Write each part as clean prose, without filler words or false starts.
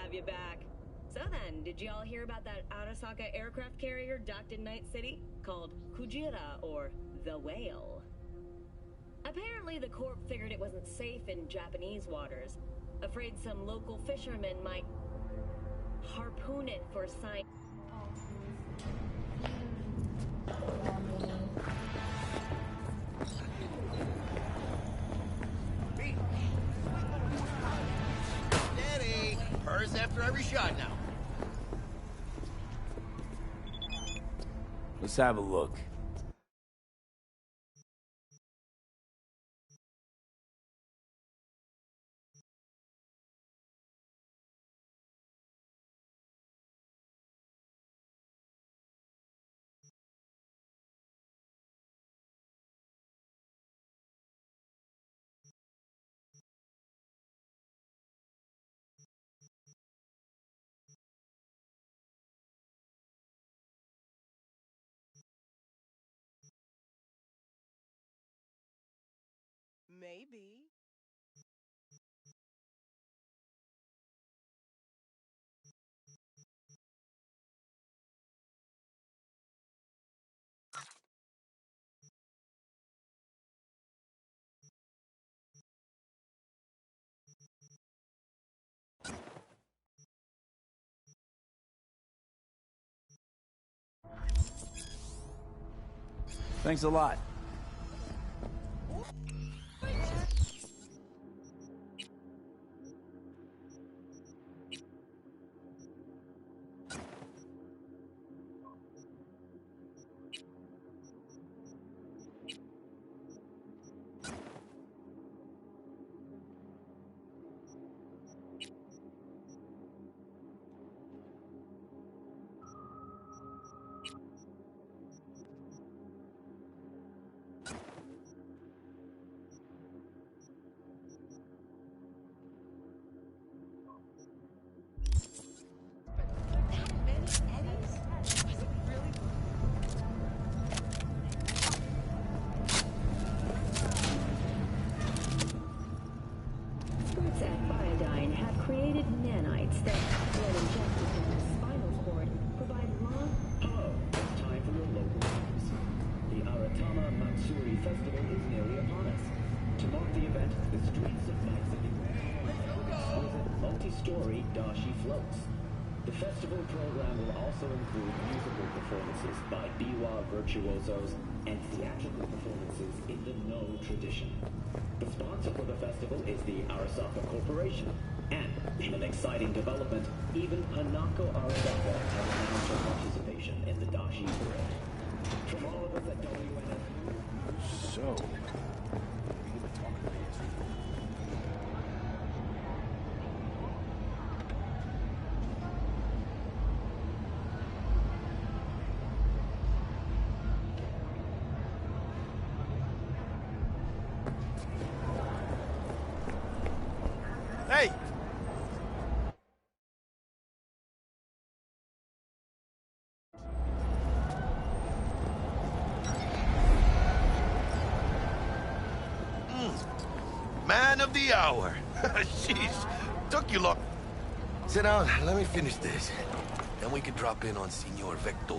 have you back. So then, did y'all hear about that Arasaka aircraft carrier docked in Night City? Called Kujira, or the Whale. Apparently the Corp figured it wasn't safe in Japanese waters. Afraid some local fishermen might harpoon it for science. Steady! Purrs after every shot now. Let's have a look. Maybe. Thanks a lot. The festival program will also include musical performances by biwa virtuosos and theatrical performances in the No tradition. The sponsor for the festival is the Arasaka Corporation, and in an exciting development, even Hanako Arasaka has announced her participation in the Dashi parade. From all of us at WNS. So... Hey! Man of the hour. Sheesh. Took you long. Sit down, let me finish this. Then we can drop in on Senor Vector.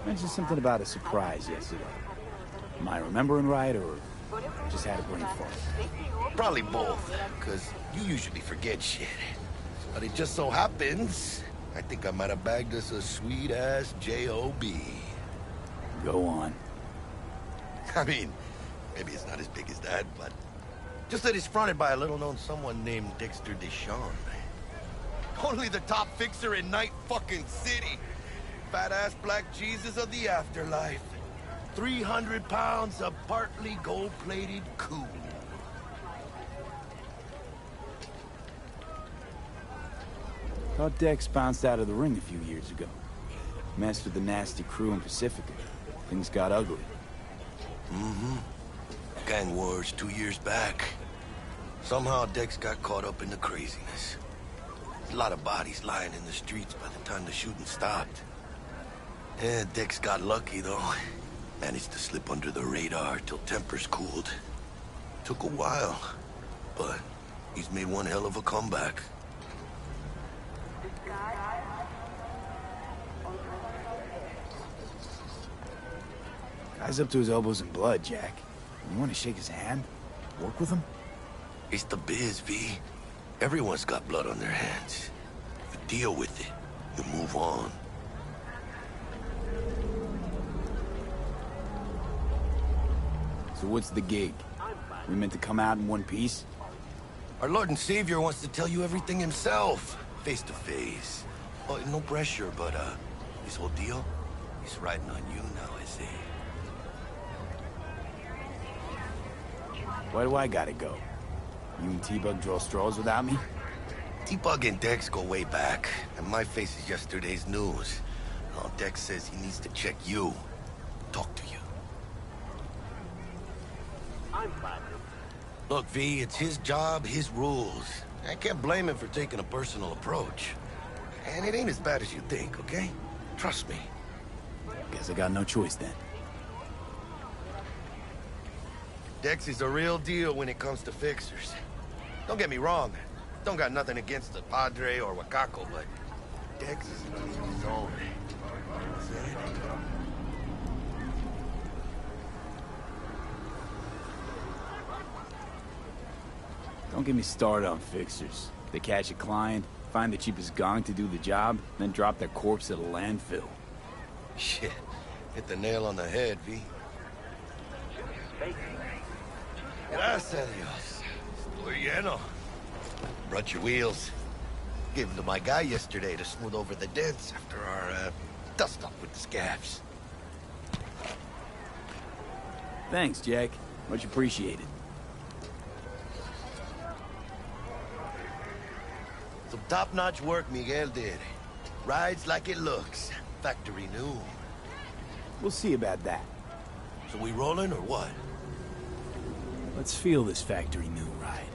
Mentioned something about a surprise yesterday. Am I remembering right, or just had a brain fart? Probably both, because you usually forget shit. But it just so happens, I think I might have bagged us a sweet-ass J.O.B. Go on. I mean, maybe it's not as big as that, but... just that it's fronted by a little-known someone named Dexter Deshawn. Only the top fixer in Night fucking City. Fat-ass black Jesus of the afterlife. 300 pounds of partly gold-plated cool. Thought Dex bounced out of the ring a few years ago. Messed with the nasty crew in Pacifica. Things got ugly. Mm-hmm. Gang wars 2 years back. Somehow Dex got caught up in the craziness. There's a lot of bodies lying in the streets by the time the shooting stopped. Yeah, Dex got lucky, though. Managed to slip under the radar till tempers cooled. Took a while. but he's made one hell of a comeback. Guy's up to his elbows in blood, Jack. You want to shake his hand? Work with him? It's the biz, V. Everyone's got blood on their hands. You deal with it. You move on. So what's the gig? We meant to come out in one piece? Our Lord and Savior wants to tell you everything himself, face to face. Oh, no pressure, but, this whole deal, he's riding on you now, I see. Why do I gotta go? You and T-Bug draw straws without me? T-Bug and Dex go way back, and my face is yesterday's news. Now, Dex says he needs to check you, talk to you. I'm fine. Look, V, it's his job, his rules. I can't blame him for taking a personal approach. And it ain't as bad as you think, okay? Trust me. Guess I got no choice then. Dex is a real deal when it comes to fixers. Don't get me wrong. Don't got nothing against the Padre or Wakako, but Dex is on his own. Don't get me started on fixers. They catch a client, find the cheapest gong to do the job, then drop their corpse at a landfill. Shit. Hit the nail on the head, V. Gracias a Dios. Estoy lleno. Brought your wheels. Gave them to my guy yesterday to smooth over the dents after our, dust-up with the scabs. Thanks, Jack. Much appreciated. Some top-notch work Miguel did. Rides like it looks. Factory new. We'll see about that. So we rolling or what? Let's feel this factory new ride.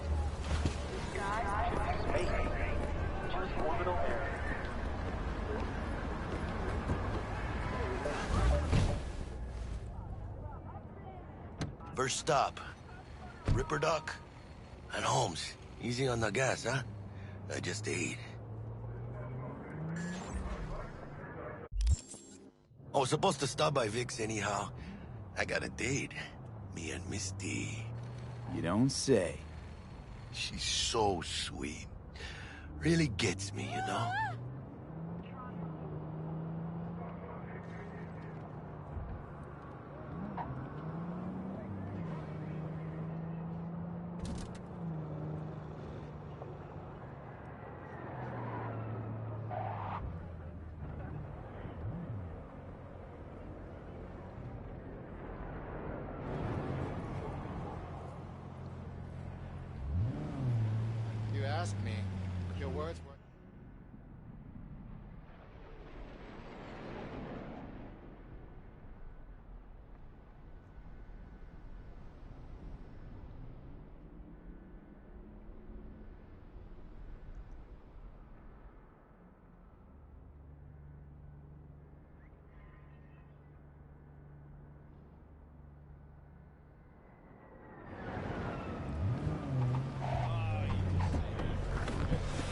First stop. Ripper Dock and Holmes. Easy on the gas, huh? I just ate. I was supposed to stop by Vic's anyhow. I got a date. Me and Misty. You don't say. She's so sweet. Really gets me, you know? You asked me. Your words were...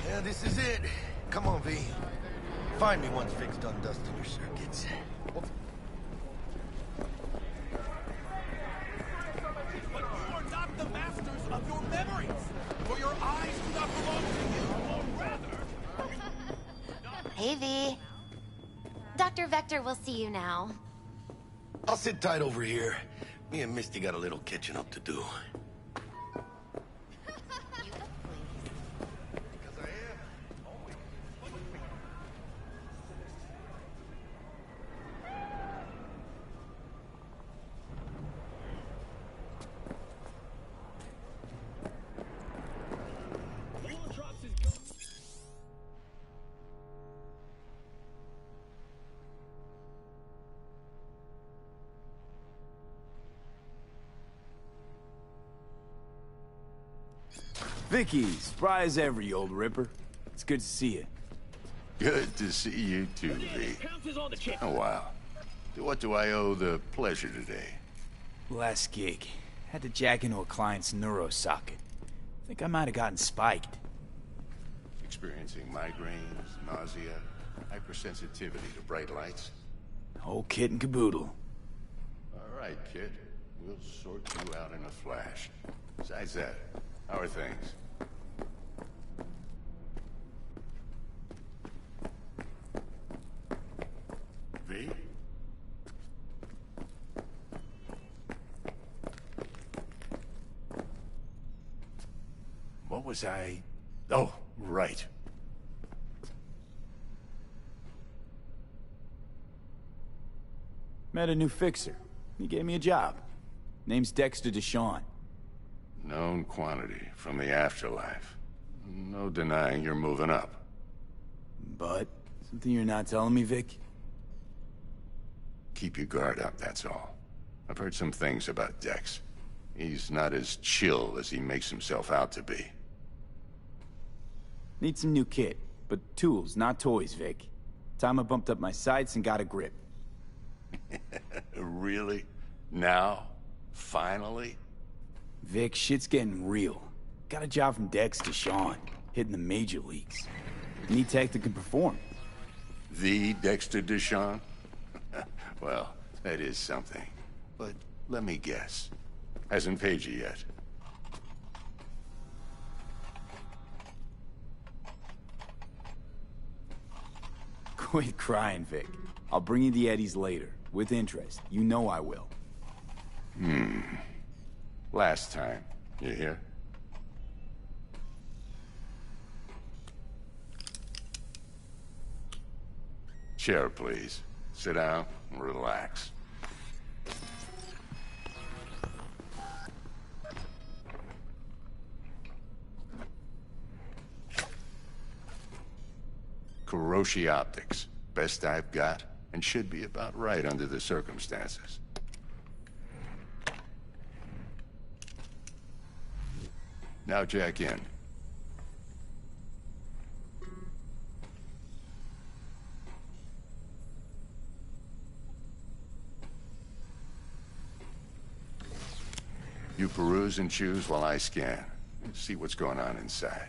Yeah, this is it. Come on, V. Find me once Vic's done dusting your circuits. But you are not the masters of your memories, for your eyes do not belong to you, or rather... Hey, V. Dr. Vector will see you now. I'll sit tight over here. Me and Misty got a little catching up to do. Vicky, spry as ever, you old ripper. It's good to see you. Good to see you too, V. Oh, wow. To what do I owe the pleasure today? Last gig. Had to jack into a client's neuro socket. think I might have gotten spiked. Experiencing migraines, nausea, hypersensitivity to bright lights? Whole kit and caboodle. All right, kid. We'll sort you out in a flash. Besides that, how are things? V? What was I... Oh, right. Met a new fixer. He gave me a job. Name's Dexter Deshawn. Known quantity from the afterlife. No denying you're moving up. But, something you're not telling me, Vic? Keep your guard up, that's all. I've heard some things about Dex. He's not as chill as he makes himself out to be. Need some new kit, but tools, not toys, Vic. Time I bumped up my sights and got a grip. Really? Now? Finally? Vic, shit's getting real. Got a job from Dex Deshawn, hitting the major leagues. Need tech that can perform. The Dexter Deshawn? Well, that is something. But let me guess. Hasn't paid you yet. Quit crying, Vic. I'll bring you the eddies later, with interest. You know I will. Last time. You hear? Chair, please. Sit down and relax. Kuroshi Optics. Best I've got, and should be about right under the circumstances. Now jack in. You peruse and choose while I scan. See what's going on inside.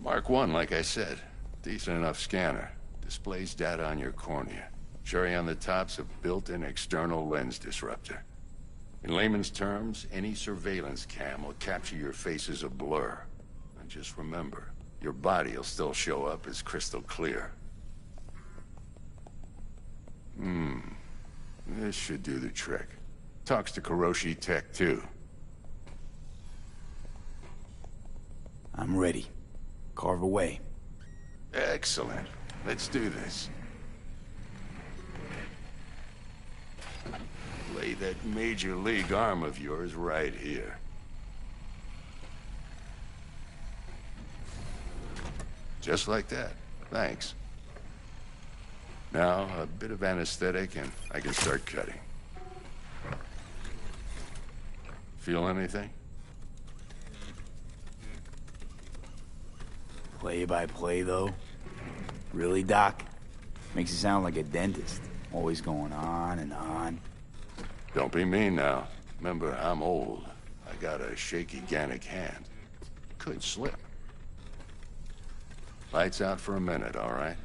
Mark 1, like I said. Decent enough scanner. Displays data on your cornea. Cherry on the top's a built-in external lens disruptor. In layman's terms, any surveillance cam will capture your face as a blur. And just remember, your body will still show up as crystal clear. This should do the trick. Talks to Kuroshi Tech, too. I'm ready. Carve away. Excellent. Let's do this. Lay that major league arm of yours right here. Just like that. Thanks. Now, a bit of anesthetic and I can start cutting. Feel anything? Play by play, though? Really, Doc? Makes you sound like a dentist. Always going on and on. Don't be mean now. Remember, I'm old. I got a shaky Gannic hand. Could slip. Lights out for a minute, all right?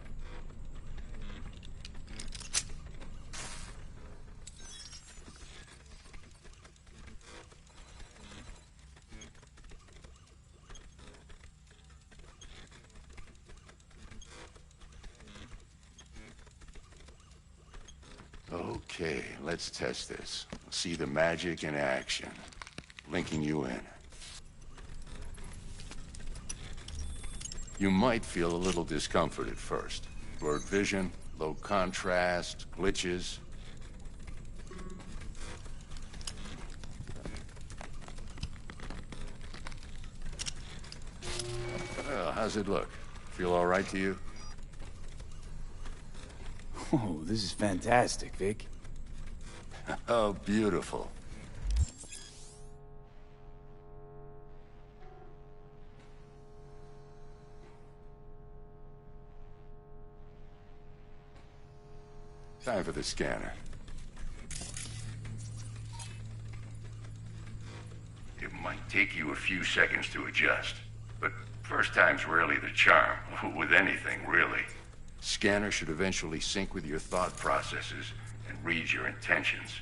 Okay, let's test this. See the magic in action. Linking you in. You might feel a little discomfort at first. Blurred vision, low contrast, glitches. Well, how's it look? Feel all right to you? Oh, this is fantastic, Vic. Oh, beautiful. Time for the scanner. It might take you a few seconds to adjust, but first time's rarely the charm, with anything, really. Scanner should eventually sync with your thought processes and read your intentions.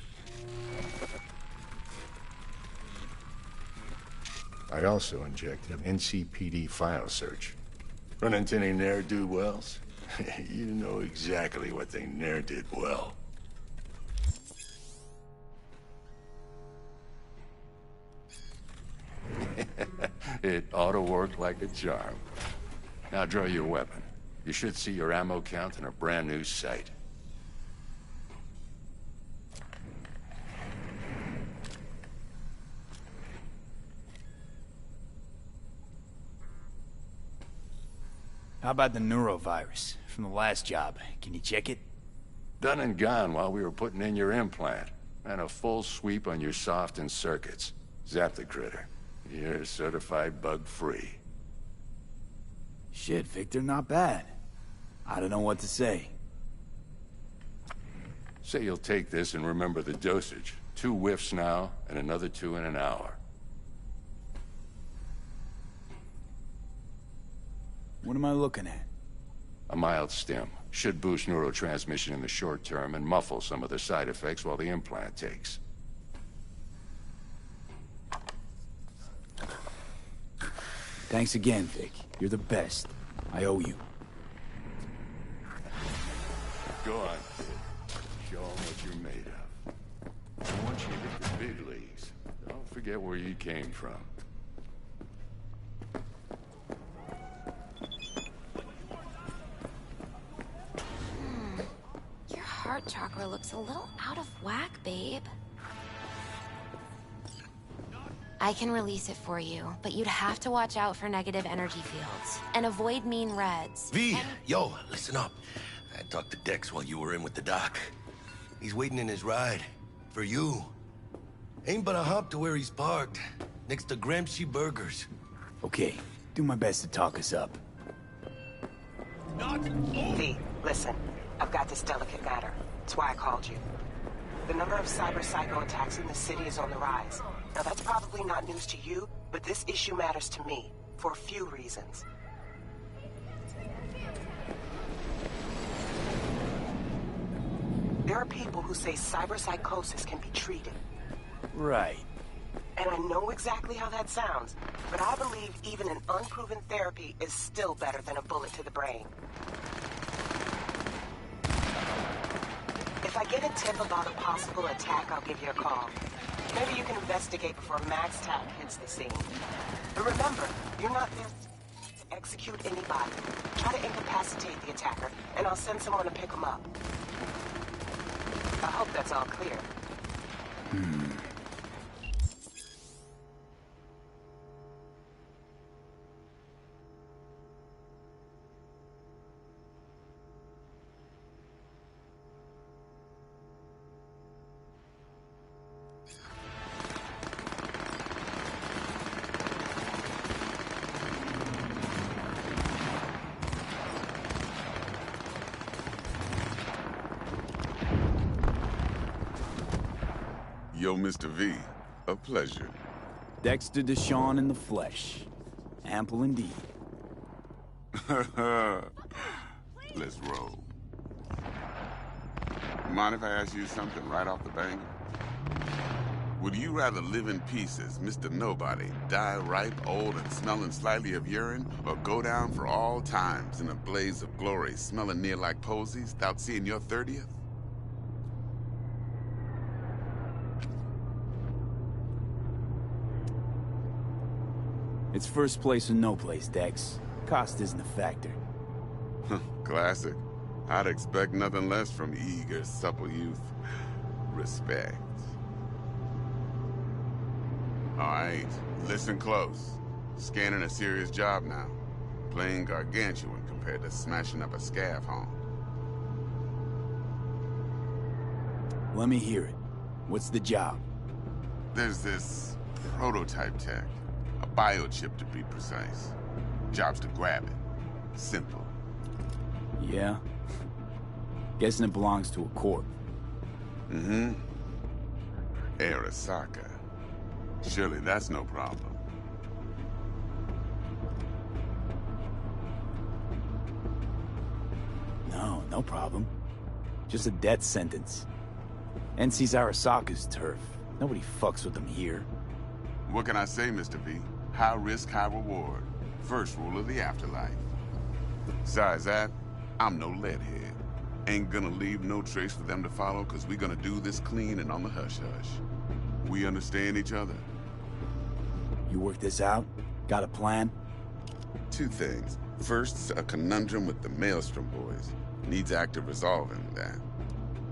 I also injected NCPD file search. Run into any ne'er-do-wells? You know exactly what they ne'er did well. It ought to work like a charm. Now draw your weapon. You should see your ammo count in a brand new sight. How about the neurovirus from the last job? Can you check it? Done and gone while we were putting in your implant. And a full sweep on your soft and circuits. Zap the critter. You're certified bug-free. Shit, Victor, not bad. I don't know what to say. Say you'll take this and remember the dosage. 2 whiffs now, and another 2 in an hour. What am I looking at? A mild stim. Should boost neurotransmission in the short term and muffle some of the side effects while the implant takes. Thanks again, Vic. You're the best. I owe you. Go on, kid. Show 'em what you're made of. And once you hit the big leagues, don't forget where you came from. Your heart chakra looks a little out of whack, babe. I can release it for you, but you'd have to watch out for negative energy fields and avoid mean reds. V, yo, listen up. I talked to Dex while you were in with the doc. He's waiting in his ride. For you. Ain't but a hop to where he's parked. Next to Gramsci Burgers. Okay, do my best to talk us up. V, listen. I've got this delicate matter. That's why I called you. The number of cyber-psycho attacks in the city is on the rise. Now, that's probably not news to you, but this issue matters to me, for a few reasons. are people who say cyberpsychosis can be treated. Right. And I know exactly how that sounds, but I believe even an unproven therapy is still better than a bullet to the brain. If I get a tip about a possible attack, I'll give you a call. Maybe you can investigate before Max Tack hits the scene. But remember, you're not there to execute anybody. Try to incapacitate the attacker, and I'll send someone to pick him up. I hope that's all clear. Yo, Mr. V, a pleasure. Dexter Deshawn in the flesh. Ample indeed. Let's roll. Mind if I ask you something right off the bang? Would you rather live in pieces, Mr. Nobody, die ripe, old, and smelling slightly of urine, or go down for all times in a blaze of glory, smelling near like posies, without seeing your 30th? It's first place or no place, Dex. Cost isn't a factor. Classic. I'd expect nothing less from eager, supple youth. Respect. Alright, listen close. Scanning a serious job now. Playing gargantuan compared to smashing up a scav home. Let me hear it. What's the job? There's this prototype tech. A biochip, to be precise. Job's to grab it. Simple. Yeah? Guessing it belongs to a corp. Mm-hmm. Arasaka. Surely that's no problem. No, no problem. Just a death sentence. NC's Arasaka's turf. Nobody fucks with them here. What can I say, Mr. V? High risk, high reward. First rule of the afterlife. Besides that, I'm no leadhead. Ain't gonna leave no trace for them to follow, cause we gonna do this clean and on the hush-hush. We understand each other. You work this out? Got a plan? Two things. First, a conundrum with the Maelstrom boys. Needs active resolving that.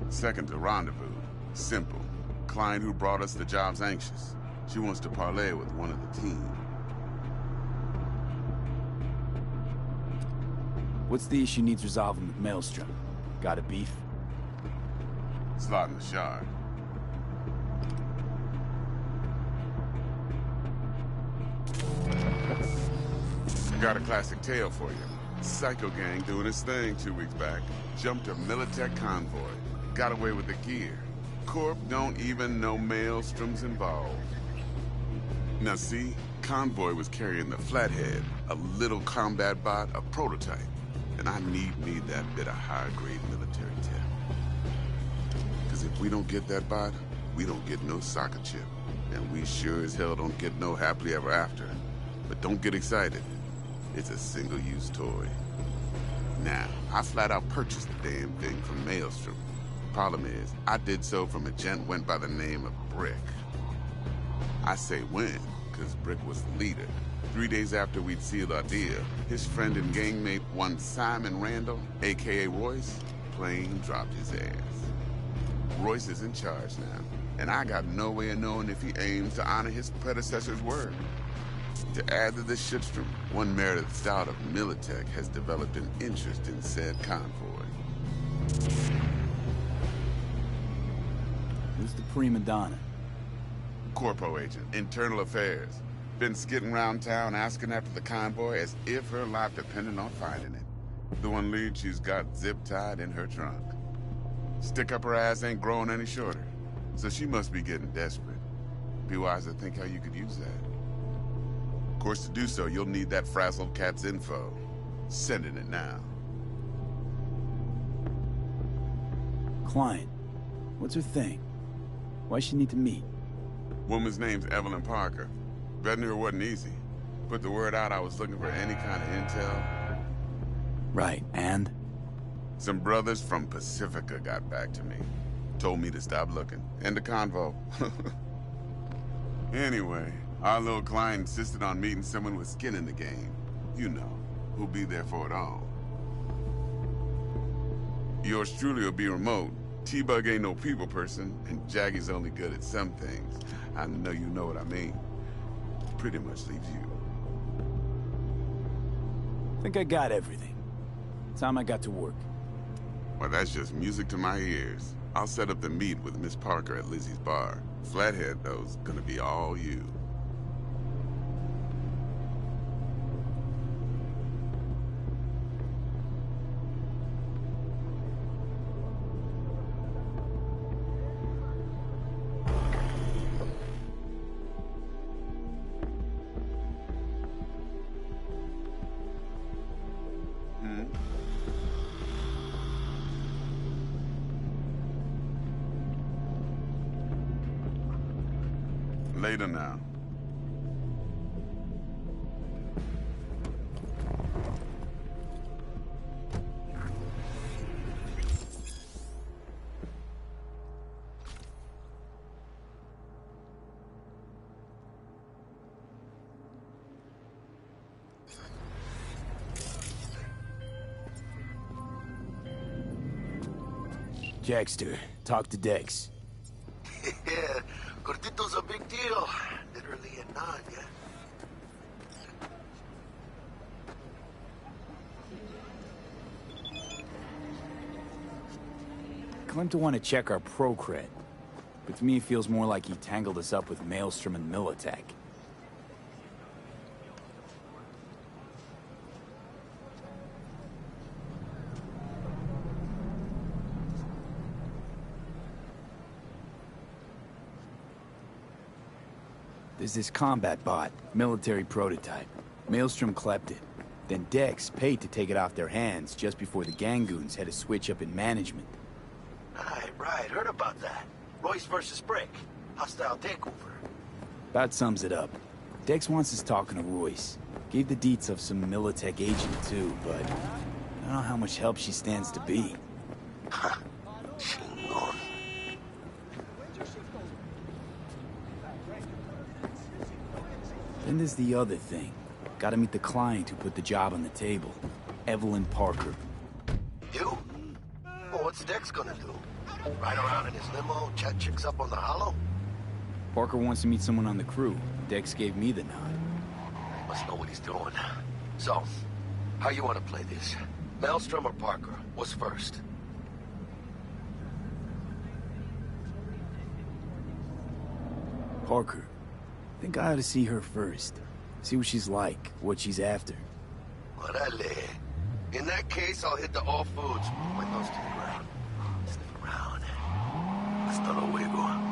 Second, a rendezvous. Simple. Client who brought us the job's anxious. She wants to parlay with one of the team. What's the issue needs resolving with Maelstrom? Got a beef? Slot in the shard. Got a classic tale for you. Psycho gang doing his thing 2 weeks back. Jumped a Militech convoy. Got away with the gear. Corp don't even know Maelstrom's involved. Now see, convoy was carrying the Flathead, a little combat bot, a prototype. And I need that bit of high-grade military tech. Because if we don't get that bot, we don't get no soccer chip. And we sure as hell don't get no happily ever after. But don't get excited. It's a single-use toy. Now, I flat out purchased the damn thing from Maelstrom. Problem is, I did so from a gent went by the name of Brick. I say when, because Brick was the leader. 3 days after we'd sealed our deal, his friend and gangmate, one Simon Randall, a.k.a. Royce, plain dropped his ass. Royce is in charge now, and I got no way of knowing if he aims to honor his predecessor's word. To add to this shitstorm, one Meredith Stout of Militech has developed an interest in said convoy. Who's the prima donna? Corpo agent, internal affairs. Been skidding around town asking after the convoy as if her life depended on finding it. The one lead she's got zip-tied in her trunk. Stick up her ass ain't growing any shorter, so she must be getting desperate. Be wise to think how you could use that. Of course, to do so, you'll need that frazzled cat's info. Sending it now. Client. What's her thing? Why she need to meet? Woman's name's Evelyn Parker. Vetting her wasn't easy. Put the word out I was looking for any kind of intel. Right, and? Some brothers from Pacifica got back to me. Told me to stop looking. End the convo. Anyway, our little client insisted on meeting someone with skin in the game. You know, who'll be there for it all. Yours truly will be remote. T-Bug ain't no people person, and Jaggie's only good at some things. I know you know what I mean. Pretty much leaves you. Think I got everything. Time I got to work. Well, that's just music to my ears. I'll set up the meet with Miss Parker at Lizzie's bar. Flathead, though's gonna be all you. Later now. Jackster, talk to Dex. Yeah, Gordito's a big deal. Literally a nod, yeah. Claimed to want to check our pro cred, but to me it feels more like he tangled us up with Maelstrom and Militech. There's this combat bot, military prototype. Maelstrom clept it. Then Dex paid to take it off their hands just before the Gangoons had a switch up in management. Right, heard about that. Royce versus Brick. Hostile takeover. About sums it up. Dex wants us talking to Royce. Gave the deets of some Militech agent too, but I don't know how much help she stands to be. Chingón. Then there's the other thing. Gotta meet the client who put the job on the table. Evelyn Parker. You? Well, what's Dex gonna do? Ride around in his limo, chat chicks up on the hollow? Parker wants to meet someone on the crew. Dex gave me the nod. Must know what he's doing. So, how you want to play this? Maelstrom or Parker? What's first? Parker. Think I ought to see her first. See what she's like, what she's after. Orale. In that case, I'll hit the all foods. My nose to the ground. Sniff around. Hasta luego.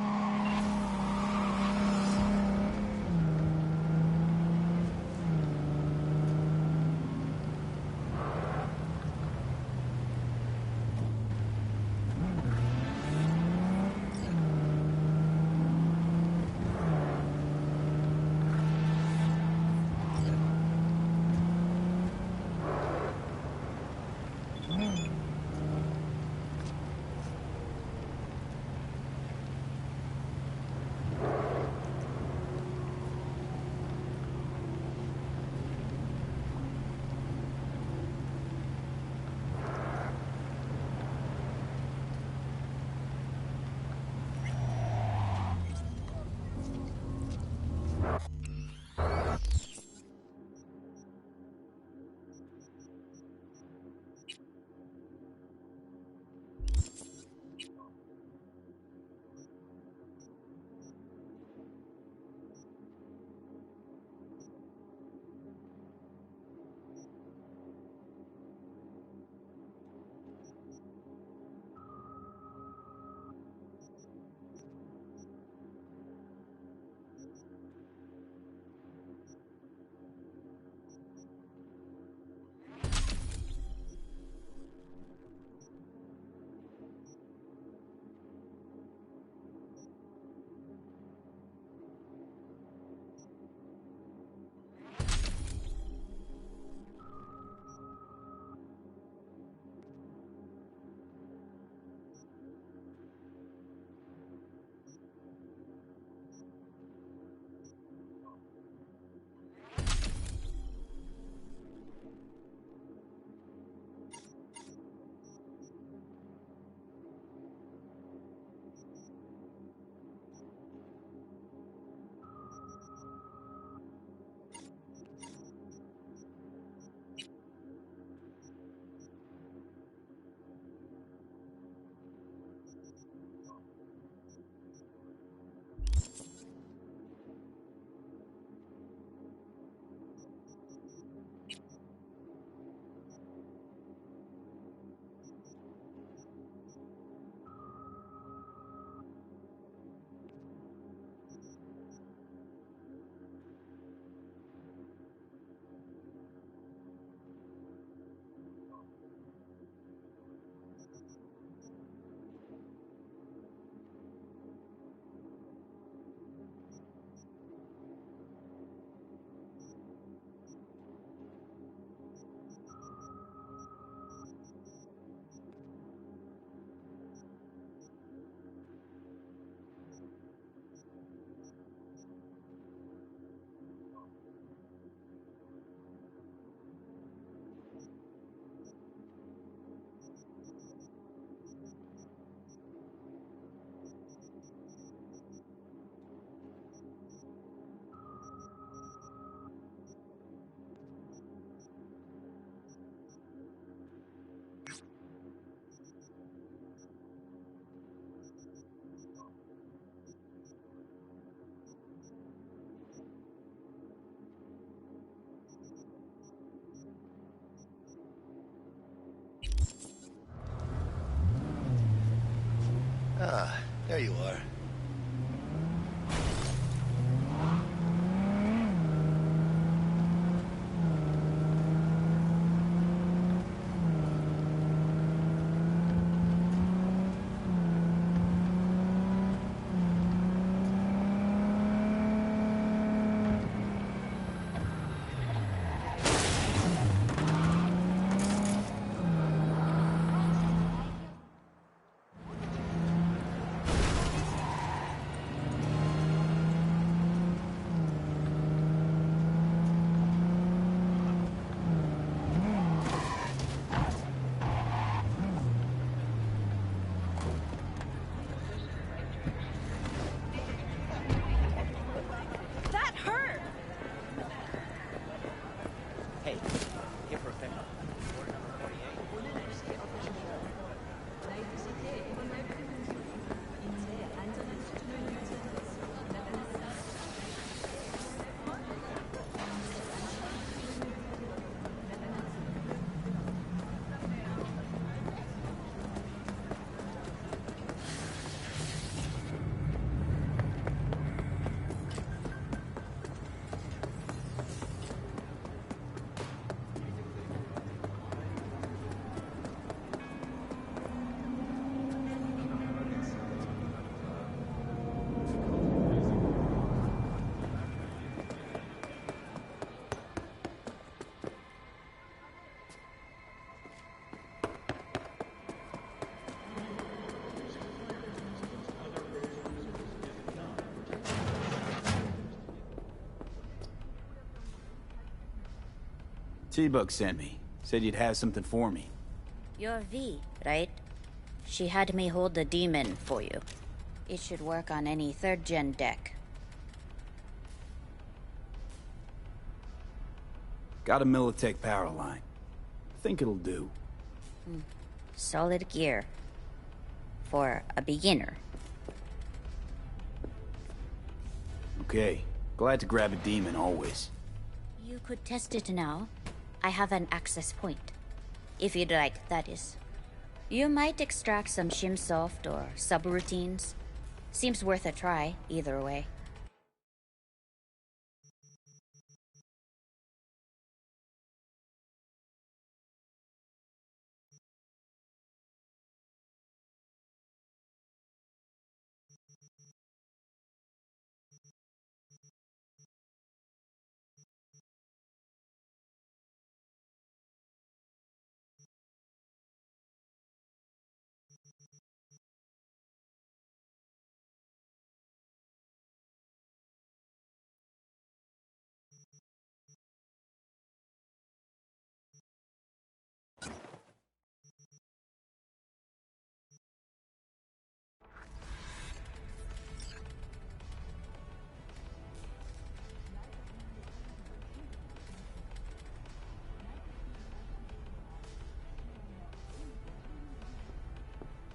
Ah, there you are. That hurt! Hey, here for a pickup. Order number 48. T-Bug sent me. Said you'd have something for me. You're V, right? She had me hold the demon for you. It should work on any 3rd gen deck. Got a Militech power line. Think it'll do. Solid gear. For a beginner. Okay. Glad to grab a demon, always. You could test it now. I have an access point. If you'd like, that is. You might extract some shimsoft or subroutines. Seems worth a try, either way.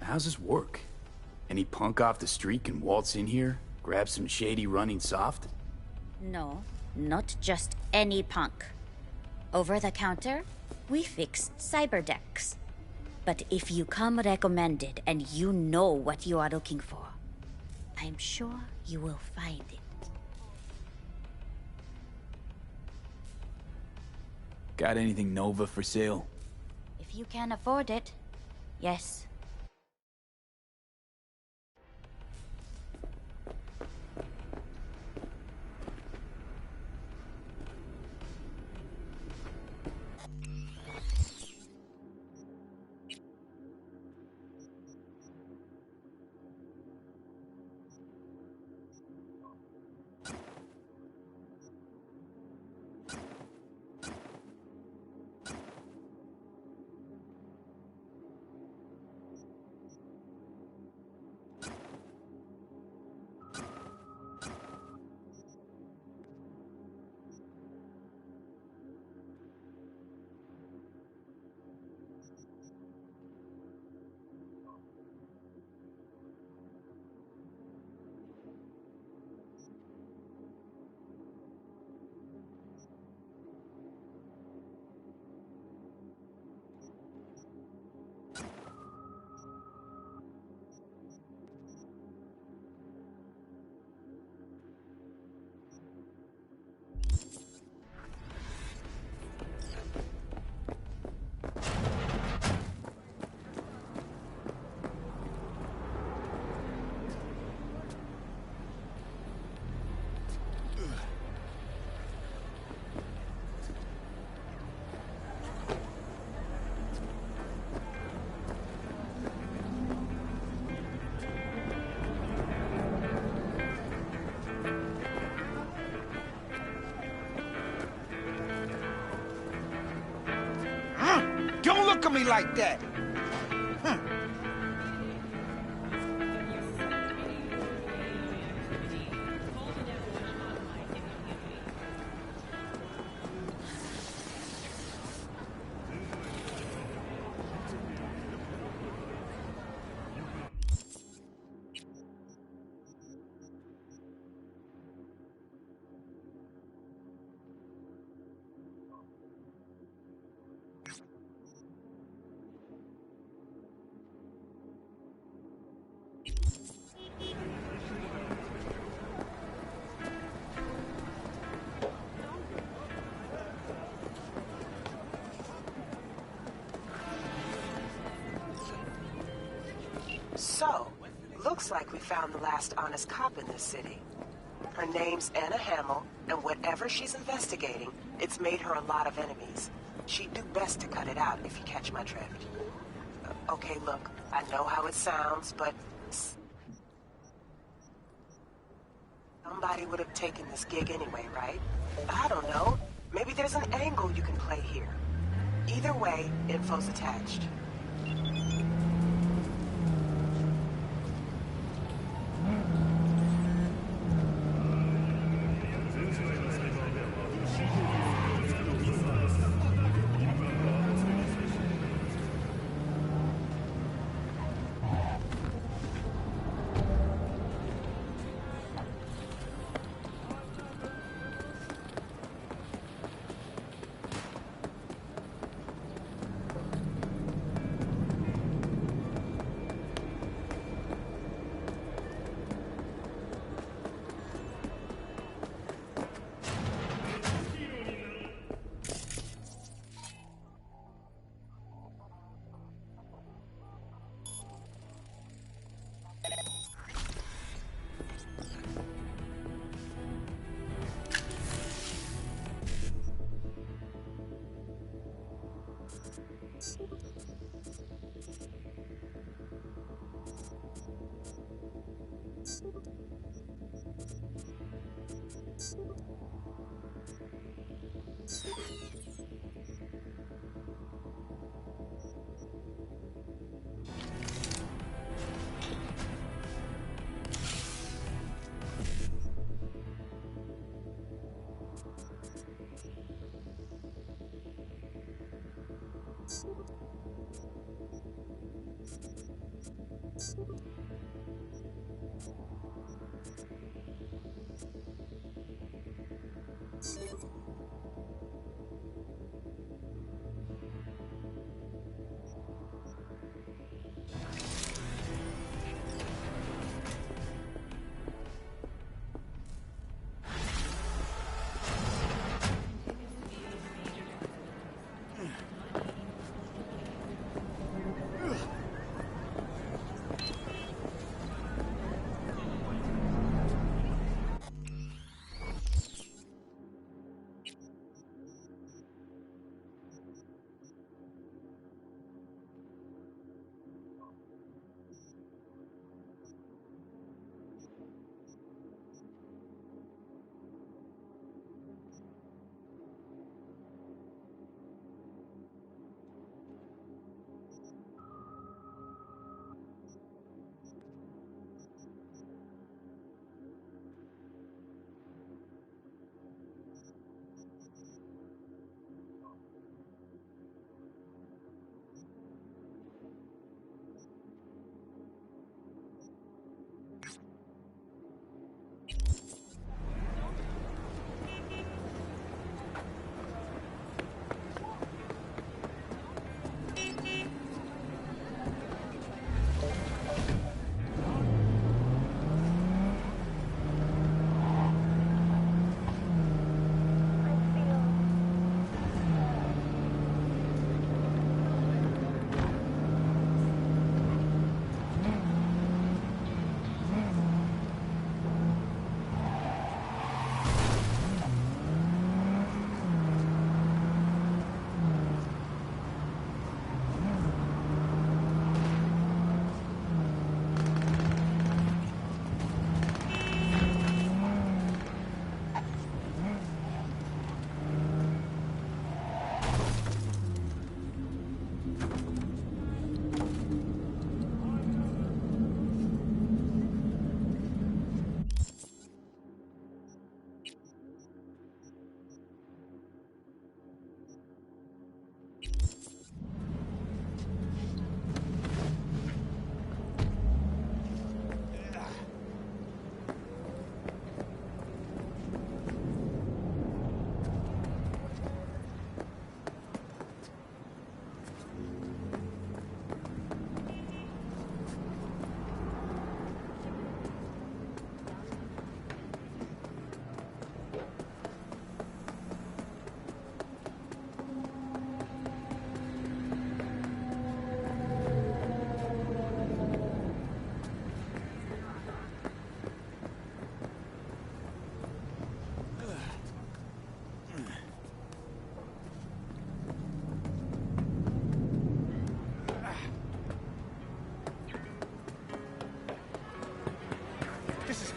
How's this work? Any punk off the street can waltz in here, grab some shady running soft? No, not just any punk. Over the counter, we fix cyber decks. But if you come recommended and you know what you are looking for, I'm sure you will find it. Got anything Nova for sale? If you can afford it, yes. like that. So, looks like we found the last honest cop in this city. Her name's Anna Hamill, and whatever she's investigating, it's made her a lot of enemies. She'd do best to cut it out, if you catch my drift. Okay, look, I know how it sounds, but somebody would have taken this gig anyway, right? I don't know. Maybe there's an angle you can play here. Either way, info's attached.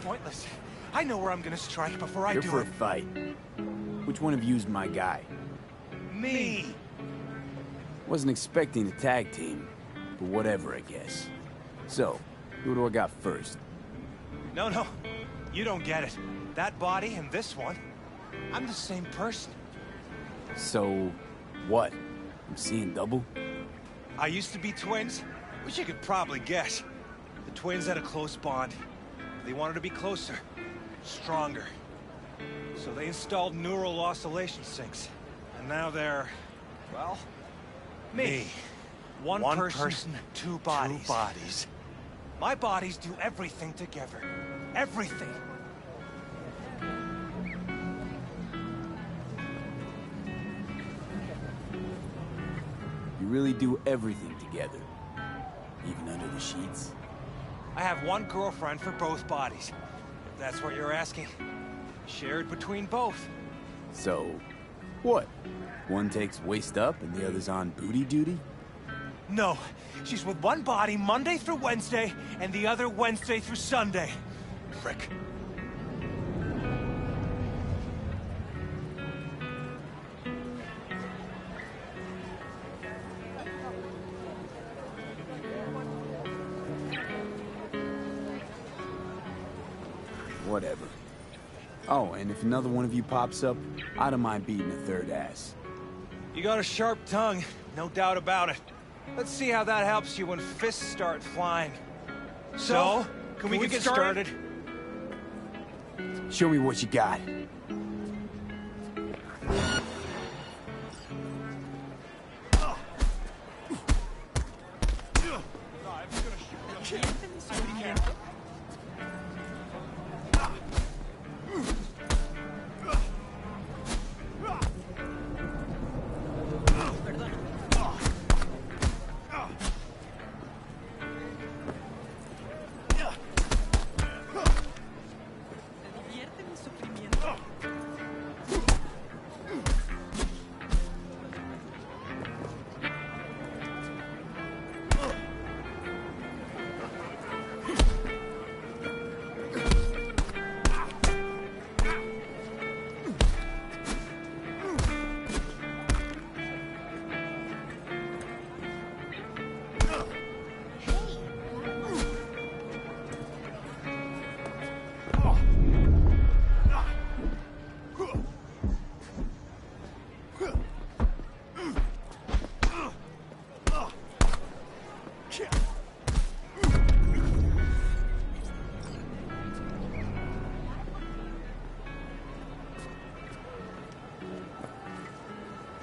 pointless. I know where I'm gonna strike before I You're do for it. a fight. Which one of you's my guy? Me! Wasn't expecting a tag team, but whatever, I guess. So, who do I got first? No. You don't get it. That body and this one, I'm the same person. So, what? I'm seeing double? I used to be twins, which you could probably guess. The twins had a close bond. They wanted to be closer, stronger. So they installed neural oscillation sinks. And now they're, well, me. One person, two bodies. My bodies do everything together. Everything. You really do everything together. Even under the sheets? I have one girlfriend for both bodies, if that's what you're asking. Shared between both. So, what? One takes waist up and the other's on booty duty? No, she's with one body Monday through Wednesday, and the other Wednesday through Sunday. Frick. Whatever. Oh, and if another one of you pops up, I don't mind beating a third ass. You got a sharp tongue, no doubt about it. Let's see how that helps you when fists start flying. So, can we get started? Show me what you got.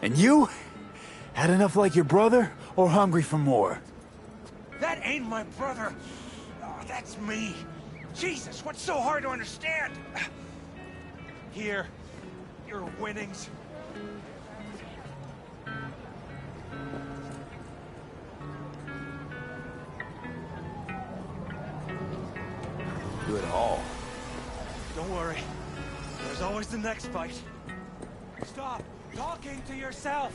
And you? Had enough like your brother, or hungry for more? That ain't my brother. Oh, that's me. Jesus, what's so hard to understand? Here, your winnings. Good haul. Don't worry. There's always the next fight. Stop talking to yourself.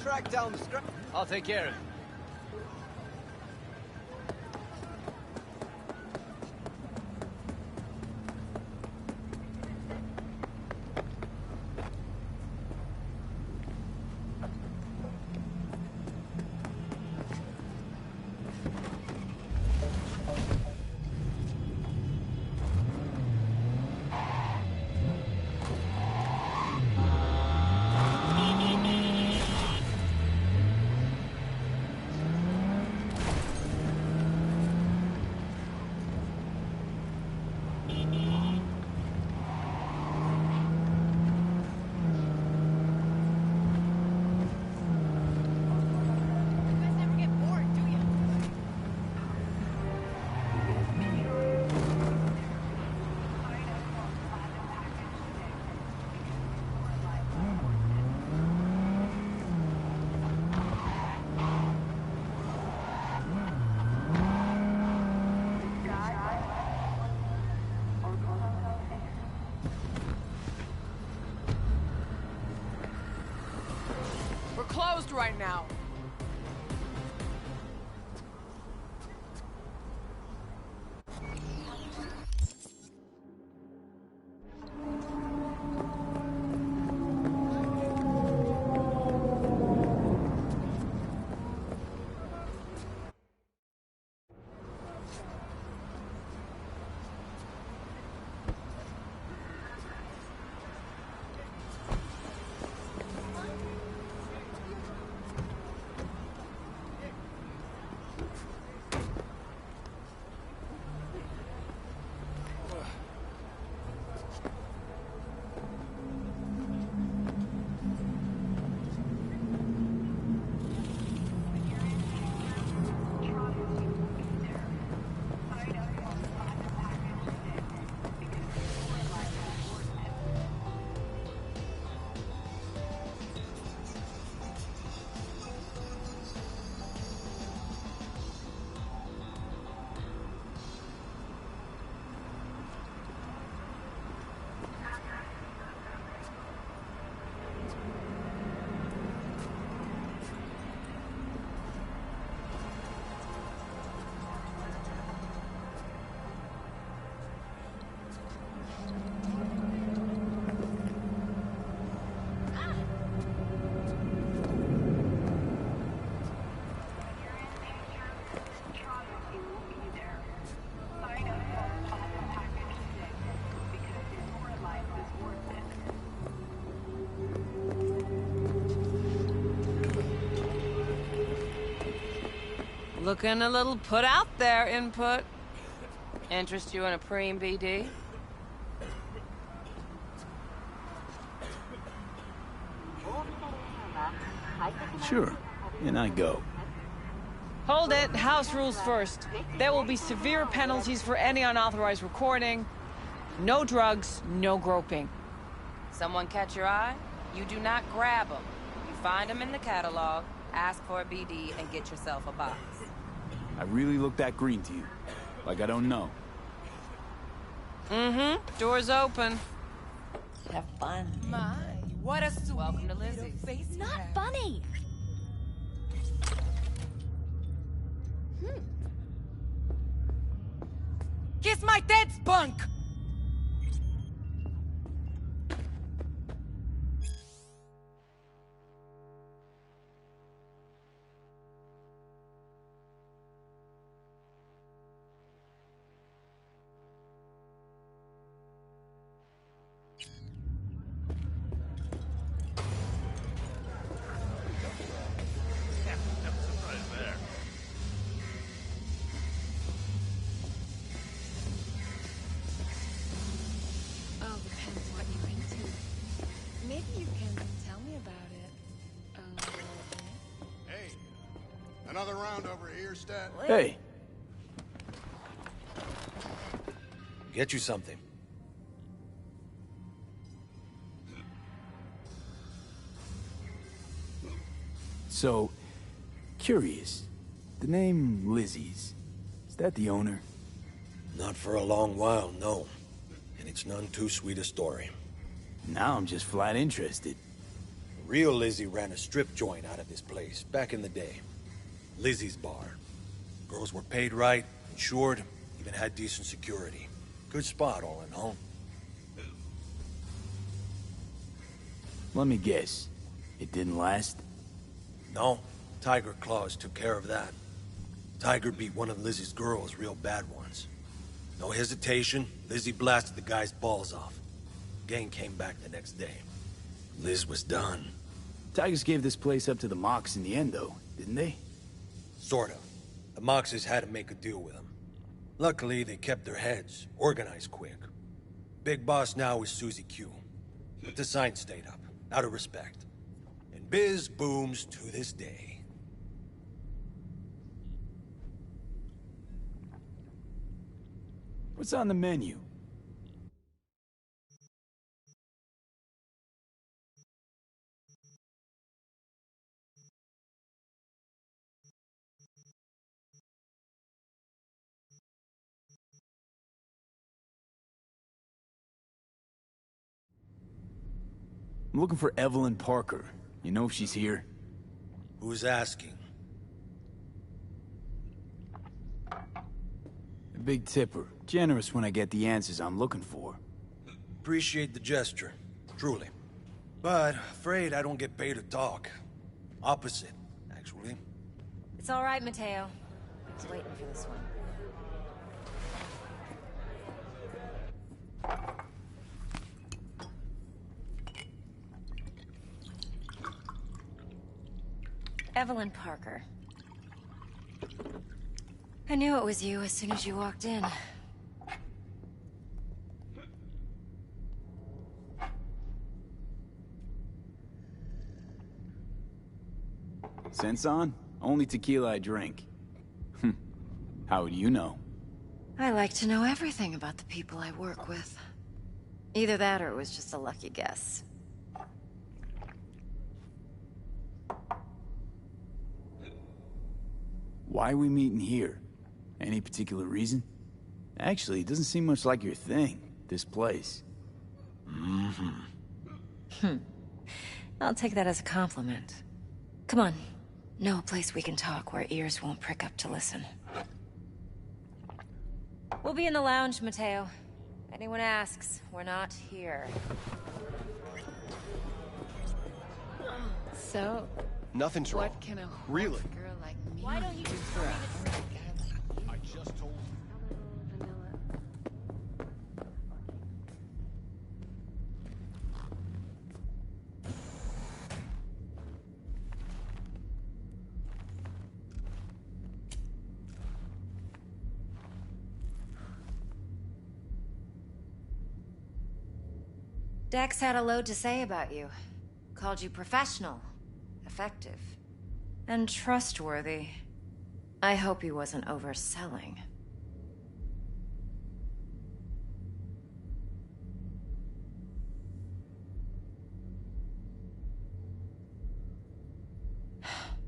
track down the scrap. I'll take care of it. Closed right now. Looking a little put out there, Input. Interest you in a preem BD? Sure, and I go. Hold it. House rules first. There will be severe penalties for any unauthorized recording. No drugs, no groping. Someone catch your eye? You do not grab them. You find them in the catalog, ask for a BD, and get yourself a box. I really look that green to you? Like I don't know? Mm-hmm. Door's open. Have fun. My, what a sweet Welcome to Lizzie's. face. Not funny. Kiss my dead spunk! Another round over here, Stat. Hey. Get you something. So, curious. The name Lizzie's, is that the owner? Not for a long while, no. And it's none too sweet a story. Now I'm just flat interested. Real Lizzie ran a strip joint out of this place back in the day. Lizzie's Bar. Girls were paid right, insured, even had decent security. Good spot, all in all. Let me guess. It didn't last? No. Tiger Claws took care of that. Tiger beat one of Lizzie's girls real bad once. No hesitation, Lizzie blasted the guy's balls off. Gang came back the next day. Liz was done. Tigers gave this place up to the Mox in the end, though, didn't they? Sort of. The Moxes had to make a deal with them. Luckily, they kept their heads, organized quick. Big boss now is Susie Q. But the sign stayed up, out of respect. And biz booms to this day. What's on the menu? I'm looking for Evelyn Parker. You know if she's here? Who's asking? A big tipper. Generous when I get the answers I'm looking for. Appreciate the gesture, truly. But afraid I don't get paid to talk. Opposite, actually. It's all right, Mateo. I was waiting for this one. Evelyn Parker. I knew it was you as soon as you walked in. Sense on? Only tequila I drink. How would you know? I like to know everything about the people I work with. Either that or it was just a lucky guess. Why are we meeting here? Any particular reason? Actually, it doesn't seem much like your thing, this place. I'll take that as a compliment. Come on. Know a place we can talk where ears won't prick up to listen. We'll be in the lounge, Mateo. Anyone asks, we're not here. So, nothing's wrong. What can a really? Girl like me Why don't you do just for read us? I just told Dex had a load to say about you. Called you professional, effective, and trustworthy. I hope he wasn't overselling.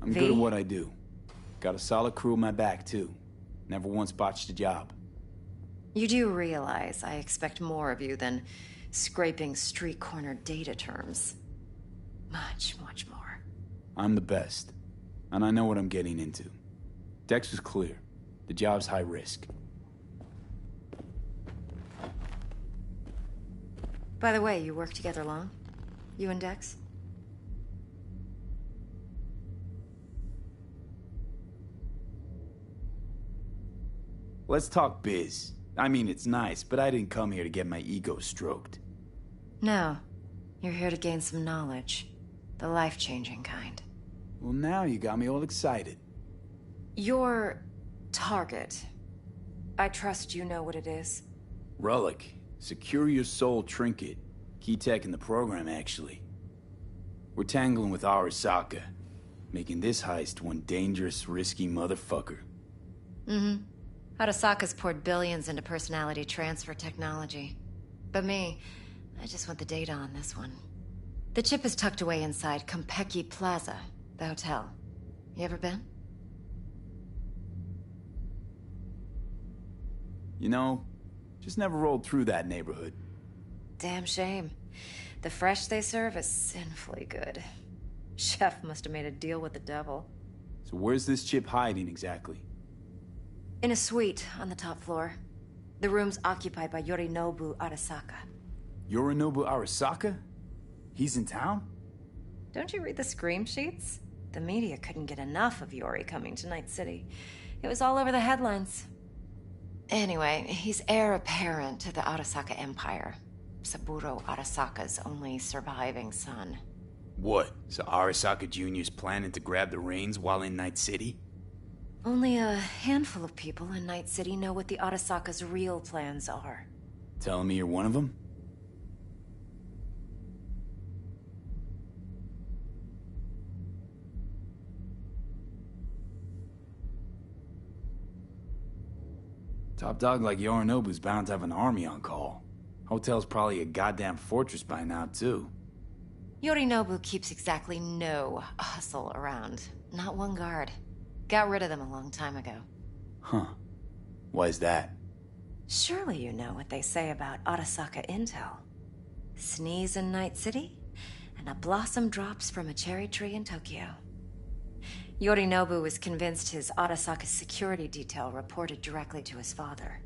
I'm good at what I do. Got a solid crew at my back, too. Never once botched a job. You do realize I expect more of you than scraping street corner data terms. Much, much more. I'm the best. And I know what I'm getting into. Dex was clear. The job's high risk. By the way, you work together long? You and Dex? Let's talk biz. I mean, it's nice, but I didn't come here to get my ego stroked. No. You're here to gain some knowledge. The life-changing kind. Well, now you got me all excited. Your target. I trust you know what it is. Relic. Secure your soul trinket. Key tech in the program, actually. We're tangling with Arasaka. Making this heist one dangerous, risky motherfucker. Mm-hmm. Arasaka's poured billions into personality transfer technology. But me, I just want the data on this one. The chip is tucked away inside Kompeki Plaza, the hotel. You ever been? You know, just never rolled through that neighborhood. Damn shame. The fresh they serve is sinfully good. Chef must have made a deal with the devil. So where's this chip hiding exactly? In a suite on the top floor. The room's occupied by Yorinobu Arasaka. Yorinobu Arasaka? He's in town? Don't you read the scream sheets? The media couldn't get enough of Yori coming to Night City. It was all over the headlines. Anyway, he's heir apparent to the Arasaka Empire. Saburo Arasaka's only surviving son. What? So Arasaka Jr.'s planning to grab the reins while in Night City? Only a handful of people in Night City know what the Arasaka's real plans are. Telling me you're one of them? Top dog like Yorinobu's bound to have an army on call. Hotel's probably a goddamn fortress by now, too. Yorinobu keeps exactly no hustle around. Not one guard. Got rid of them a long time ago. Huh. Why is that? Surely you know what they say about Arasaka intel. Sneeze in Night City, and a blossom drops from a cherry tree in Tokyo. Yorinobu was convinced his Arasaka security detail reported directly to his father.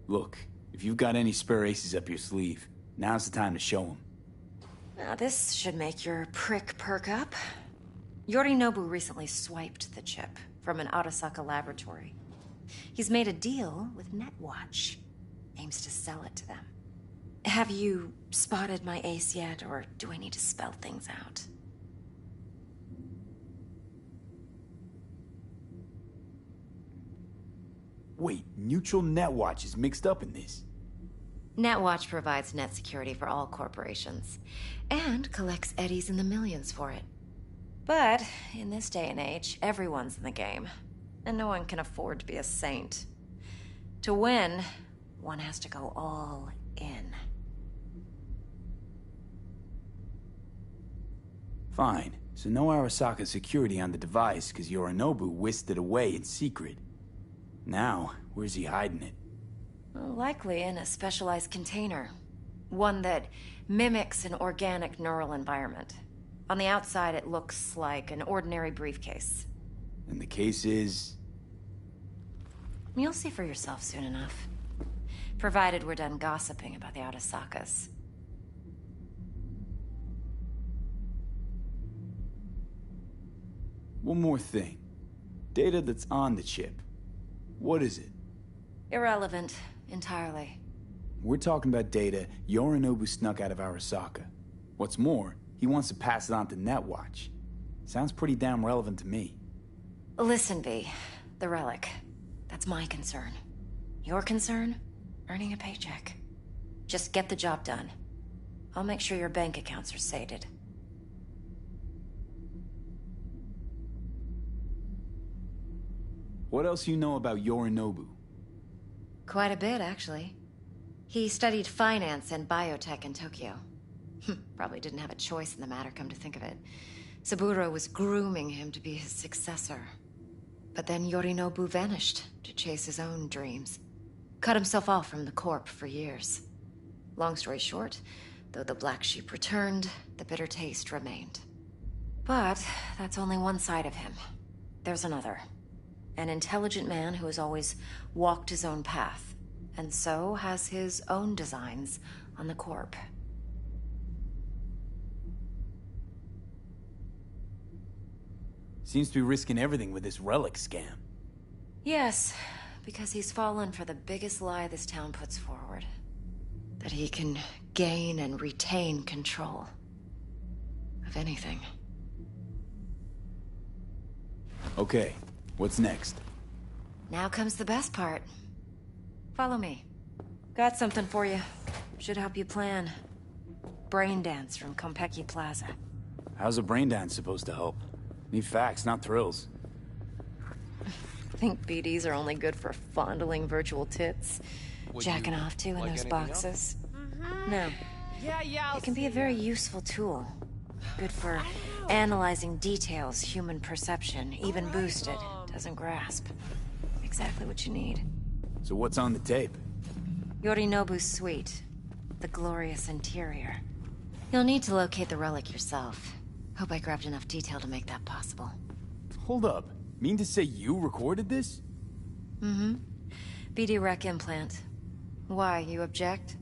Look, if you've got any spare aces up your sleeve, now's the time to show them. Now this should make your prick perk up. Yorinobu recently swiped the chip from an Arasaka laboratory. He's made a deal with Netwatch. Aims to sell it to them. Have you spotted my ace yet, or do I need to spell things out? Wait, Neutral Netwatch is mixed up in this. Netwatch provides net security for all corporations, and collects eddies in the millions for it. But, in this day and age, everyone's in the game, and no one can afford to be a saint. To win, one has to go all in. Fine, so no Arasaka security on the device because Yorinobu whisked it away in secret. Now, where's he hiding it? Well, likely in a specialized container. One that mimics an organic neural environment. On the outside, it looks like an ordinary briefcase. And the case is... You'll see for yourself soon enough. Provided we're done gossiping about the Arasakas. One more thing. Data that's on the chip. What is it? Irrelevant, entirely. We're talking about data Yorinobu snuck out of Arasaka. What's more, he wants to pass it on to Netwatch. Sounds pretty damn relevant to me. Listen, V. The relic. That's my concern. Your concern? Earning a paycheck. Just get the job done. I'll make sure your bank accounts are sated. What else you know about Yorinobu? Quite a bit, actually. He studied finance and biotech in Tokyo. Probably didn't have a choice in the matter, come to think of it. Saburo was grooming him to be his successor. But then Yorinobu vanished to chase his own dreams. Cut himself off from the Corp for years. Long story short, though the black sheep returned, the bitter taste remained. But that's only one side of him. There's another. An intelligent man who has always walked his own path, and so has his own designs on the Corp. Seems to be risking everything with this relic scam. Yes, because he's fallen for the biggest lie this town puts forward. That he can gain and retain control of anything. Okay, what's next? Now comes the best part. Follow me. Got something for you. Should help you plan. Brain dance from Konpeki Plaza. How's a brain dance supposed to help? Need facts, not thrills. Think BDs are only good for fondling virtual tits? Jacking off to in those boxes? No. Yeah, It can be a very useful tool. Good for analyzing details human perception, even boosted, doesn't grasp. Exactly what you need. So what's on the tape? Yorinobu's suite. the glorious interior. You'll need to locate the relic yourself. Hope I grabbed enough detail to make that possible. Hold up. Mean to say you recorded this? Mm-hmm. BD Rec implant. Why, you object?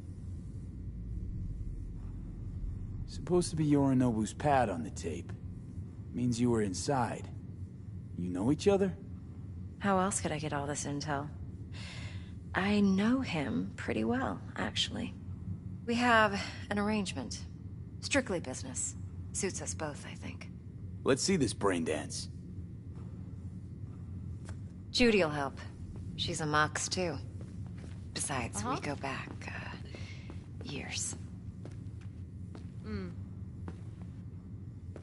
Supposed to be Yorinobu's pad on the tape. Means you were inside. You know each other? How else could I get all this intel? I know him pretty well, actually. We have an arrangement. Strictly business. Suits us both, I think. Let's see this brain dance. Judy'll help. She's a Mox, too. Besides, we go back, years.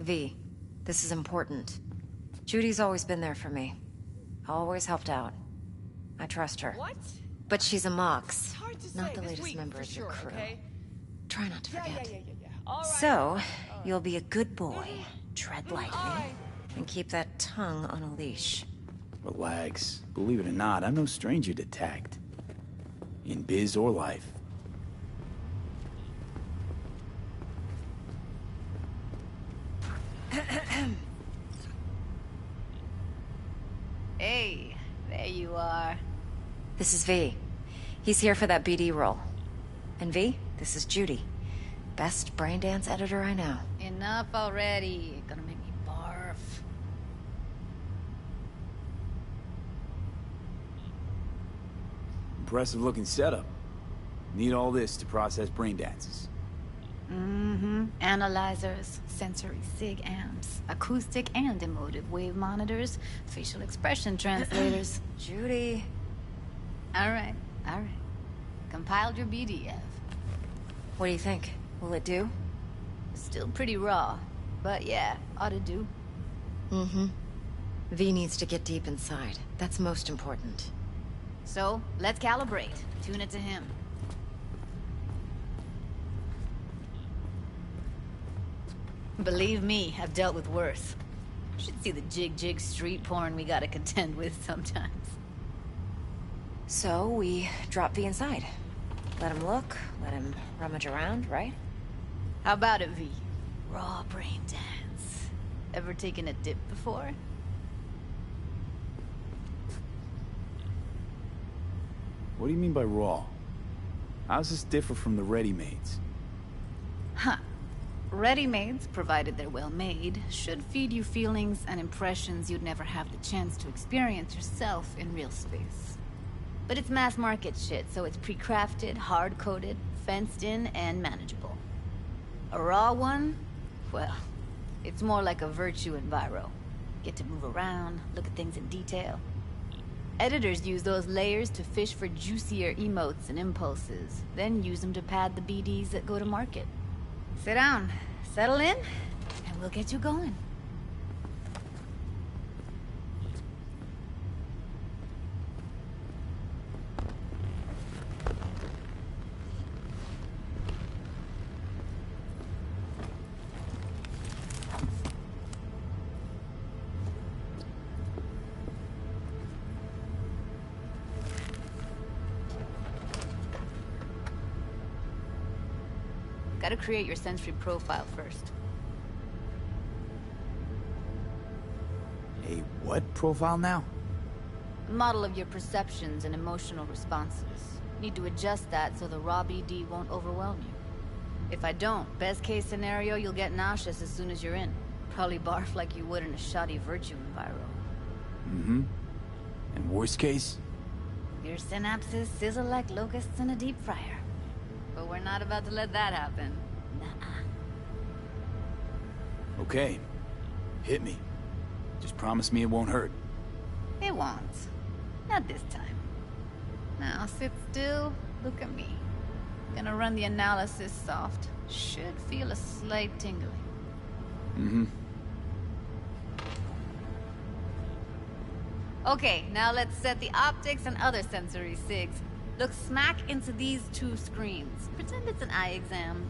V, this is important. Judy's always been there for me. Always helped out. I trust her. What? But she's a Mox, Hard to not say the this latest week, member for of your sure, crew. okay? Try not to forget. Yeah. All right. So, you'll be a good boy, tread lightly, and keep that tongue on a leash. Relax. Believe it or not, I'm no stranger to tact. In biz or life. Hey, there you are. This is V. He's here for that BD role. And V, this is Judy. Best braindance editor I know. Enough already. Gonna make me barf. Impressive looking setup. Need all this to process brain dances. Analyzers, sensory sig amps, acoustic and emotive wave monitors, facial expression translators. Judy. All right. Compiled your BDF. What do you think? Will it do? Still pretty raw, but yeah, ought to do. V needs to get deep inside. That's most important. So, let's calibrate. Tune it to him. Believe me, I've dealt with worse. Should see the jig street porn we gotta contend with sometimes. So, we drop V inside. Let him look, let him rummage around, right? How about it, V? Raw brain dance. Ever taken a dip before? What do you mean by raw? How's this differ from the ready-mades? Huh. Ready-mades, provided they're well made, should feed you feelings and impressions you'd never have the chance to experience yourself in real space. But it's mass market shit, so it's pre-crafted, hard-coded, fenced in, and manageable. A raw one? Well, it's more like a virtue enviro. Get to move around, look at things in detail. Editors use those layers to fish for juicier emotes and impulses, then use them to pad the BDs that go to market. Sit down, settle in, and we'll get you going. Gotta create your sensory profile first. A what profile now? A model of your perceptions and emotional responses. Need to adjust that so the raw BD won't overwhelm you. If I don't, best case scenario, you'll get nauseous as soon as you're in. Probably barf like you would in a shoddy virtue enviro. And worst case? Your synapses sizzle like locusts in a deep fryer. But we're not about to let that happen. Nuh-uh. Okay. Hit me. Just promise me it won't hurt. It won't. Not this time. Now sit still, look at me. Gonna run the analysis soft. Should feel a slight tingling. Okay, now let's set the optics and other sensory sigs. Look smack into these two screens. Pretend it's an eye exam.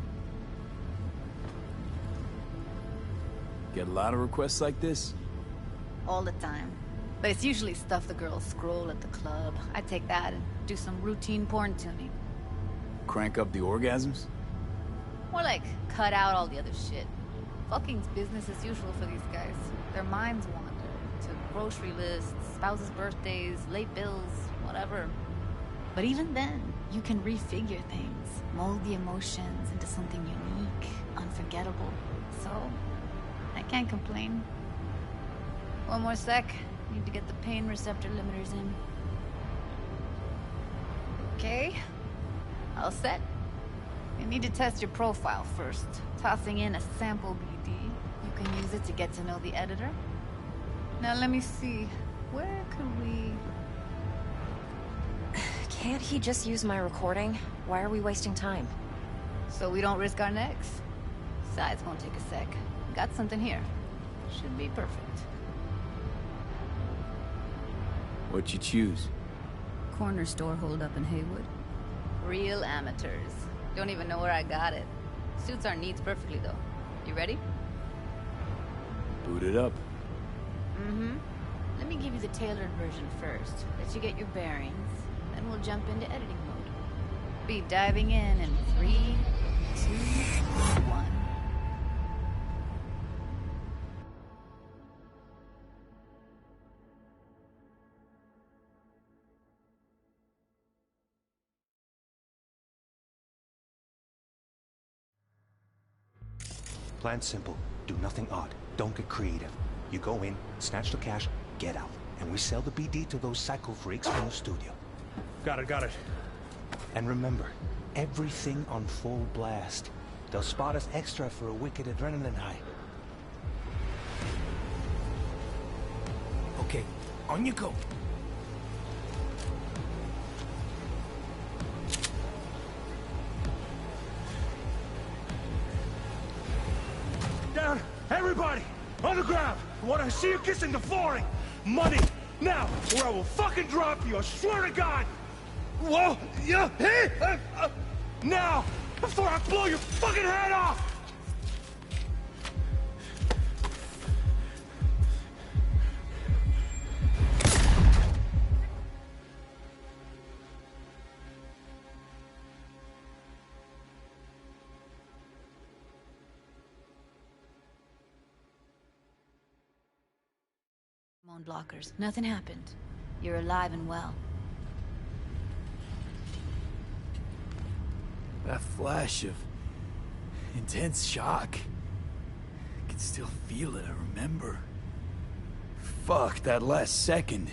Get a lot of requests like this? All the time. But it's usually stuff the girls scroll at the club. I take that and do some routine porn tuning. Crank up the orgasms? More like, cut out all the other shit. Fucking's business as usual for these guys. Their minds wander to grocery lists, spouses' birthdays, late bills, whatever. But even then, you can refigure things, mold the emotions into something unique, unforgettable. So, I can't complain. One more sec. Need to get the pain receptor limiters in. Okay. All set. You need to test your profile first. Tossing in a sample BD. You can use it to get to know the editor. Now let me see. Where could we... Can't he just use my recording? Why are we wasting time? So we don't risk our necks. Besides, won't take a sec. Got something here. Should be perfect. What'd you choose? Corner store holdup in Haywood. Real amateurs. Don't even know where I got it. Suits our needs perfectly, though. You ready? Boot it up. Mm-hmm. Let me give you the tailored version first. Let you get your bearings. Then we'll jump into editing mode. Be diving in 3, 2, 1. Plan simple. Do nothing odd. Don't get creative. You go in, snatch the cash, get out. And we sell the BD to those psycho freaks from the studio. Got it. And remember, everything on full blast. They'll spot us extra for a wicked adrenaline high. Okay, on you go. Down! Everybody! On the ground! I want to see you kissing the flooring! Money! Now! Or I will fucking drop you! I swear to God! Whoa! Yeah! Hey! Now! Before I blow your fucking head off! Blockers. Nothing happened. You're alive and well. That flash of intense shock. I can still feel it, I remember. Fuck, that last second.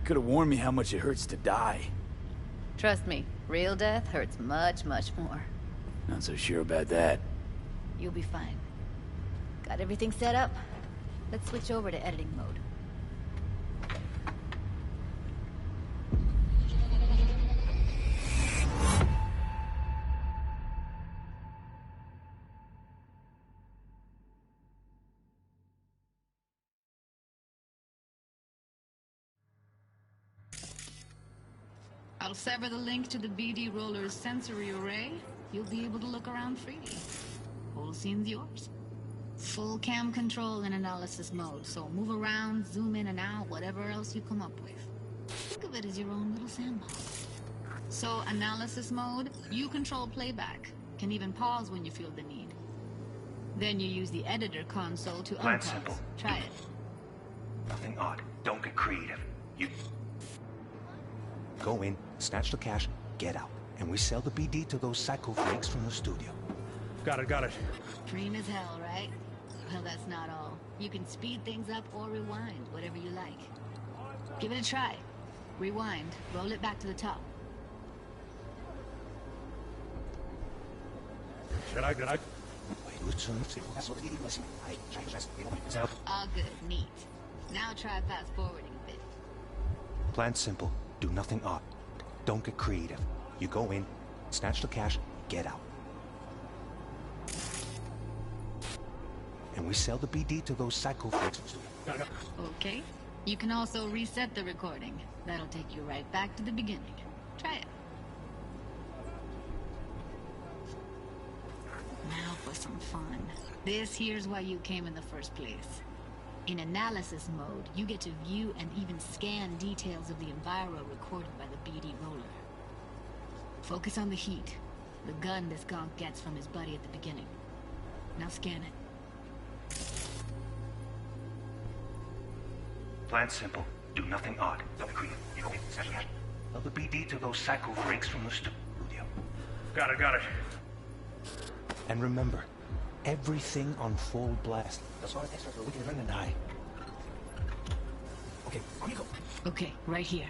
Could have warned me how much it hurts to die. Trust me, real death hurts much, much more. Not so sure about that. You'll be fine. Got everything set up? Let's switch over to editing mode. I'll sever the link to the BD Roller's sensory array. You'll be able to look around freely. Whole scene's yours. Full cam control in analysis mode, so move around, zoom in and out, whatever else you come up with. Think of it as your own little sandbox. So, analysis mode, you control playback. Can even pause when you feel the need. Then you use the editor console to Plan unpause. simple. Try it. Nothing odd. Don't get creative. You go in, snatch the cash, get out. And we sell the BD to those psycho freaks from the studio. Got it. Dream as hell, right? Well, that's not all. You can speed things up or rewind, whatever you like. Give it a try. Rewind, roll it back to the top. All good, neat. Now try fast forwarding a bit. Plan simple. Do nothing odd. Don't get creative. You go in, snatch the cash, get out. And we sell the BD to those psycho freaks. Okay. You can also reset the recording. That'll take you right back to the beginning. Try it. Now for some fun. This here's why you came in the first place. In analysis mode, you get to view and even scan details of the enviro recorded by the BD roller. Focus on the heat. The gun this gonk gets from his buddy at the beginning. Now scan it. Plan simple. Do nothing odd. Don't creep. You know, tell the BD to those psycho freaks from the studio. Got it. And remember, everything on full blast. That's all it takes for we can run and hide. Okay, on you go. Okay, right here.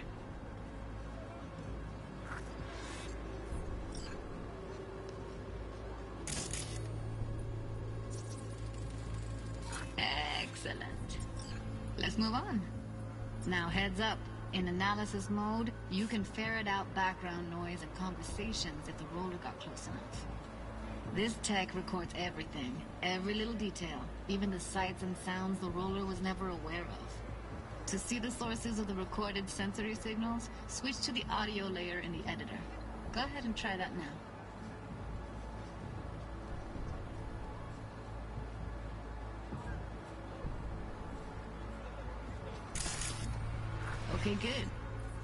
Excellent. Let's move on. Now heads up. In analysis mode, you can ferret out background noise and conversations if the roller got close enough. This tech records everything, every little detail, even the sights and sounds the roller was never aware of. To see the sources of the recorded sensory signals, switch to the audio layer in the editor. Go ahead and try that now. Okay, good.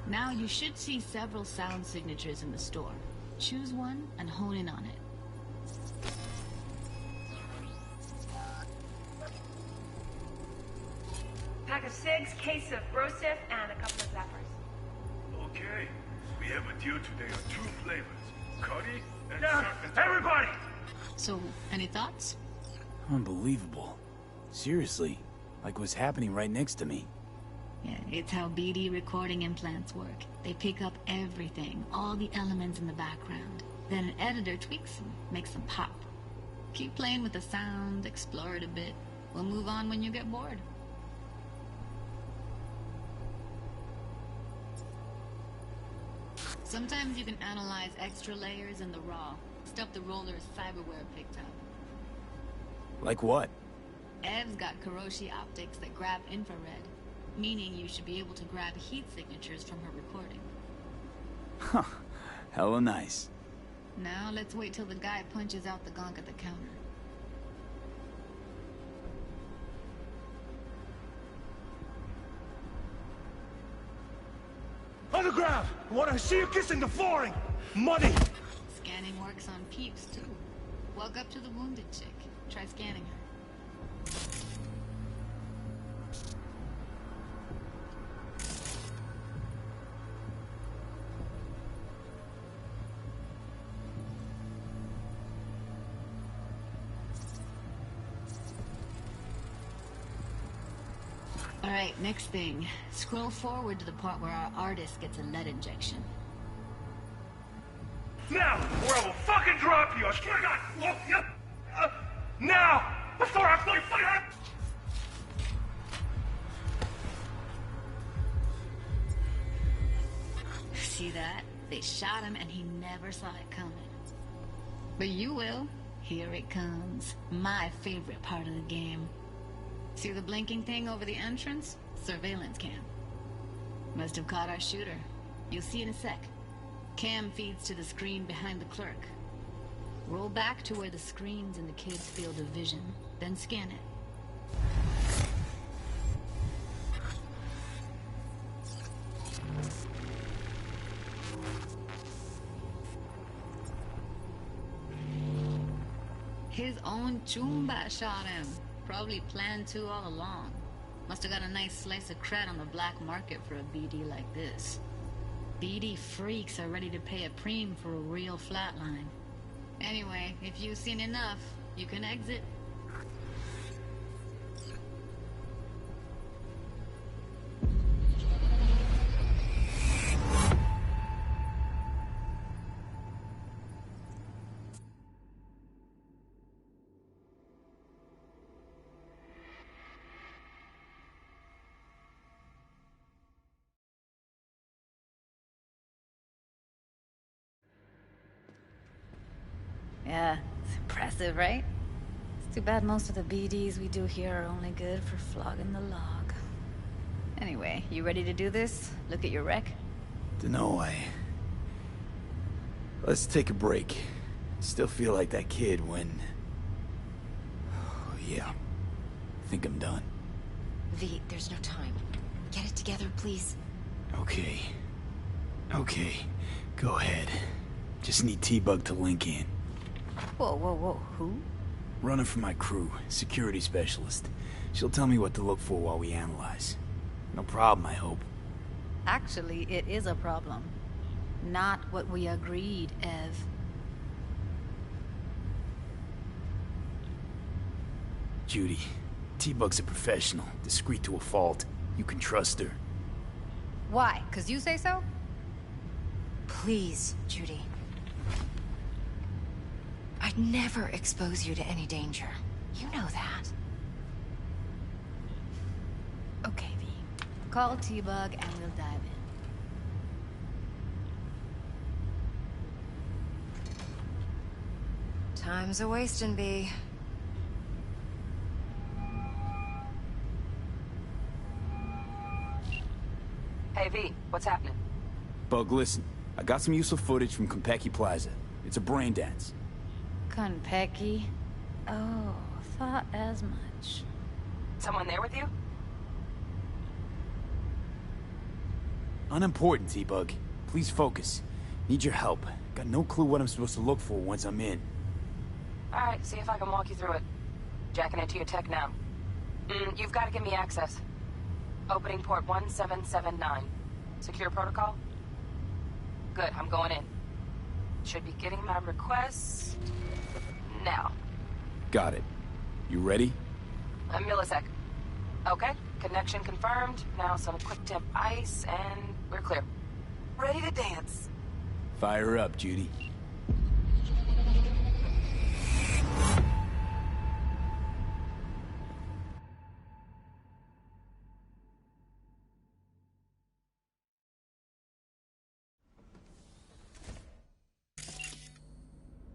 Now you should see several sound signatures in the store. Choose one and hone in on it. Pack of cigs, case of Brosif, and a couple of zappers. Okay. We have a deal today on 2 flavors. Cuddy and Everybody! So, any thoughts? Unbelievable. Seriously, like what's happening right next to me. Yeah, it's how BD recording implants work. They pick up everything, all the elements in the background. Then an editor tweaks them, makes them pop. Keep playing with the sound, explore it a bit. We'll move on when you get bored. Sometimes you can analyze extra layers in the raw, stuff the roller's cyberware picked up. Like what? Ev's got Kiroshi optics that grab infrared, meaning you should be able to grab heat signatures from her recording. Huh. Hella nice. Now let's wait till the guy punches out the gonk at the counter. On the ground! I want to see you kissing the flooring! Money! Scanning works on peeps, too. Walk up to the wounded chick. Try scanning her. Alright, next thing. Scroll forward to the part where our artist gets a lead injection. Now, or I will fucking drop you! I swear to God! Look, yep! Now! Before I play fire! See that? They shot him and he never saw it coming. But you will. Here it comes. My favorite part of the game. See the blinking thing over the entrance? Surveillance cam. Must have caught our shooter. You'll see in a sec. Cam feeds to the screen behind the clerk. Roll back to where the screen's in the kid's field of vision, then scan it. His own Chumba shot him. Probably planned to all along. Must have got a nice slice of cred on the black market for a BD like this. BD freaks are ready to pay a preem for a real flatline. Anyway, if you've seen enough, you can exit. Yeah, it's impressive, right? It's too bad most of the BDs we do here are only good for flogging the log. Anyway, you ready to do this? Look at your wreck? Dunno, Let's take a break. Still feel like that kid when... Oh, yeah. I think I'm done. V, there's no time. Get it together, please. Okay. Okay. Go ahead. Just need T-Bug to link in. Whoa, whoa, whoa, who? Runner for my crew, security specialist. She'll tell me what to look for while we analyze. No problem, I hope. Actually, it is a problem. Not what we agreed, Ev. Judy, T-Bug's a professional, discreet to a fault. You can trust her. Why? 'Cause you say so? Please, Judy. I'd never expose you to any danger. You know that. Okay, V. Call T-Bug and we'll dive in. Time's a wasting, B. Hey, V, what's happening? Bug, listen. I got some useful footage from Konpeki Plaza. It's a brain dance. Konpeki? Oh, thought as much. Someone there with you? Unimportant, T-Bug. Please focus. Need your help. Got no clue what I'm supposed to look for once I'm in. Alright, see if I can walk you through it. Jacking into your tech now. You've got to give me access. Opening port 1779. Secure protocol? Good, I'm going in. Should be getting my request now. Got it. You ready? A millisec. Okay, connection confirmed. Now some quick temp ice, and we're clear. Ready to dance. Fire up, Judy.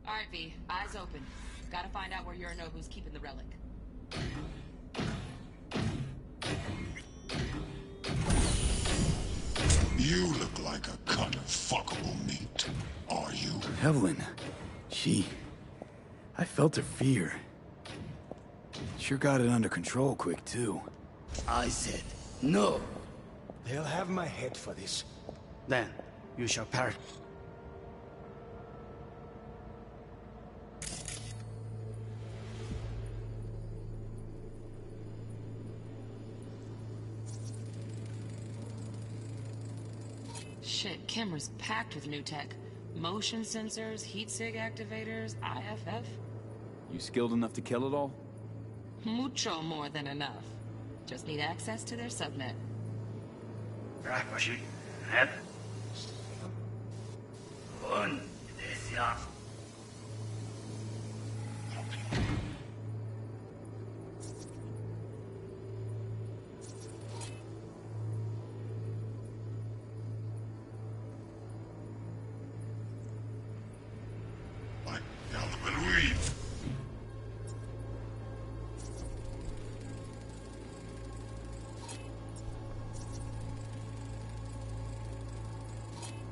Alright, V. Eyes open. Gotta find out where Yorinobu's keeping the relic. You look like a cut of fuckable meat. Are you? Evelyn. I felt her fear. Sure got it under control quick, too. I said, no. They'll have my head for this. Then, you shall perish. Shit, camera's packed with new tech. Motion sensors, heat sig activators, IFF. You skilled enough to kill it all? Mucho more than enough. Just need access to their subnet. Rakoshi, head. Un, desya.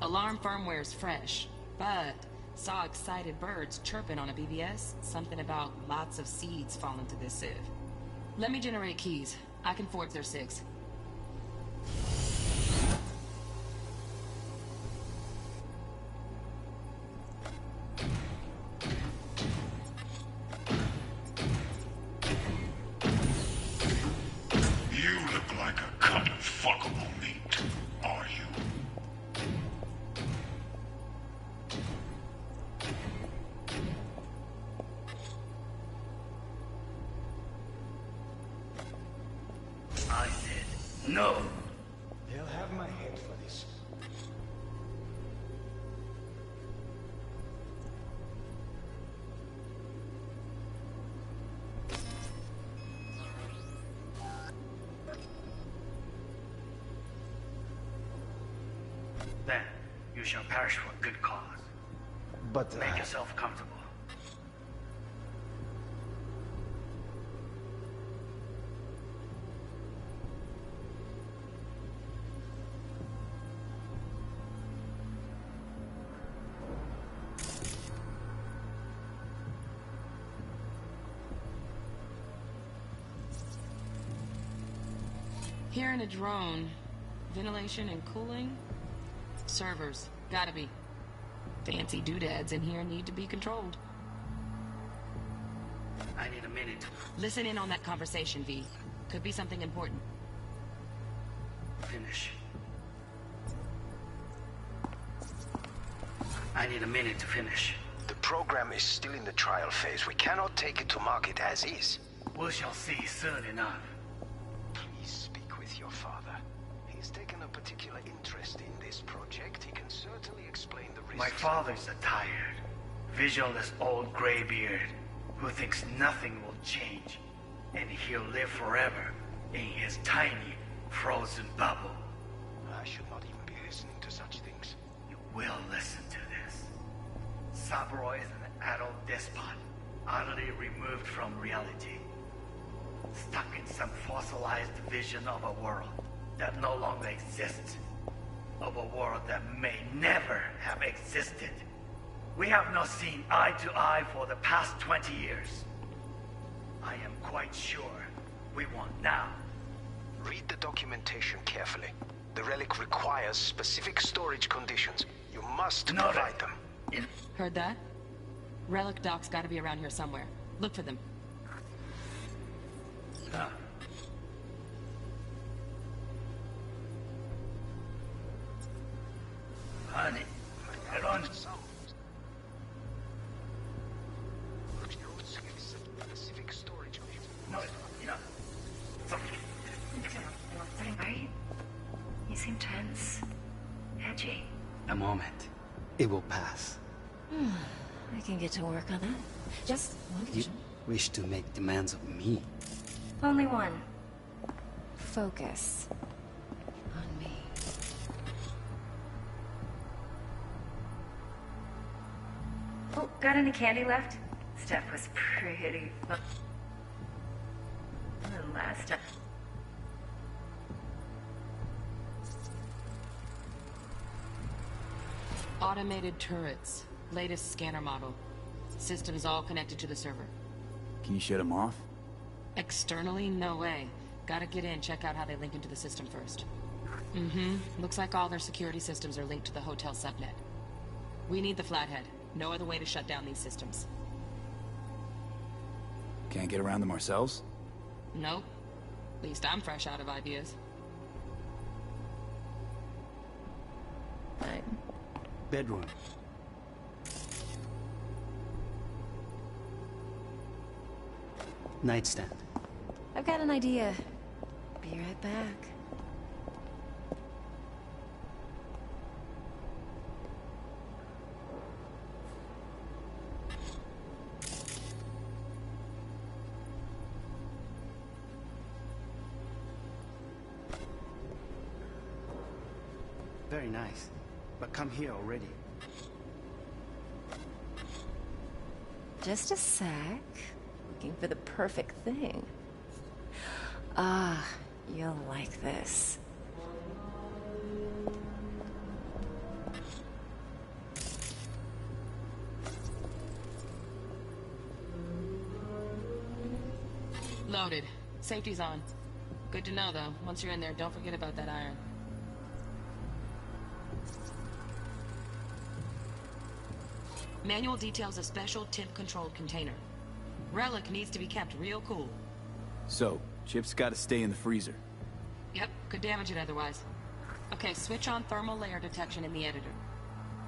Alarm firmware's fresh, but saw excited birds chirping on a BBS. Something about lots of seeds falling through this sieve. Let me generate keys. I can forge their SIGs. You look like a cut of fuckable meat. Are you? I said, no. They'll have my head for this. Then, you shall perish for a good cause. But, Make yourself comfortable. Here in a drone, ventilation and cooling, servers, gotta be. Fancy doodads in here need to be controlled. I need a minute. Listen in on that conversation, V. Could be something important. Finish. I need a minute to finish. The program is still in the trial phase. We cannot take it to market as is. We shall see soon enough. Please speak with your father. He's taken a particular interest in this project. He can certainly explain the risks. My father's a tired, visionless old graybeard who thinks nothing will change, and he'll live forever in his tiny, frozen bubble. I should not even be listening to such things. You will listen to this. Saburo is an adult despot, utterly removed from reality. Stuck in some fossilized vision of a world that no longer exists. Of a world that may never have existed. We have not seen eye to eye for the past 20 years. I am quite sure we won't now. Read the documentation carefully. The relic requires specific storage conditions. You must provide them. Heard that? Relic docs gotta be around here somewhere. Look for them. Honey, get on. Specific storage. No, Right? You seem tense. Edgy. A moment. It will pass. I can get to work on that. Just one You condition. wish to make demands of me. Only one. Focus on me. Oh, got any candy left? Steph was pretty fun. The last time. Automated turrets. Latest scanner model. Systems all connected to the server. Can you shut them off? Externally, no way. Gotta get in, check out how they link into the system first. Looks like all their security systems are linked to the hotel subnet. We need the Flathead. No other way to shut down these systems. Can't get around them ourselves? Nope. At least I'm fresh out of ideas. Bedroom. Nightstand. I've got an idea. Be right back. Very nice. But come here already. Just a sec. Looking for the perfect thing. Ah, you'll like this. Loaded. Safety's on. Good to know, though. Once you're in there, don't forget about that iron. Manual details a special temp-controlled container. Relic needs to be kept real cool. So, Chip's gotta stay in the freezer. Yep, could damage it otherwise. Okay, switch on thermal layer detection in the editor.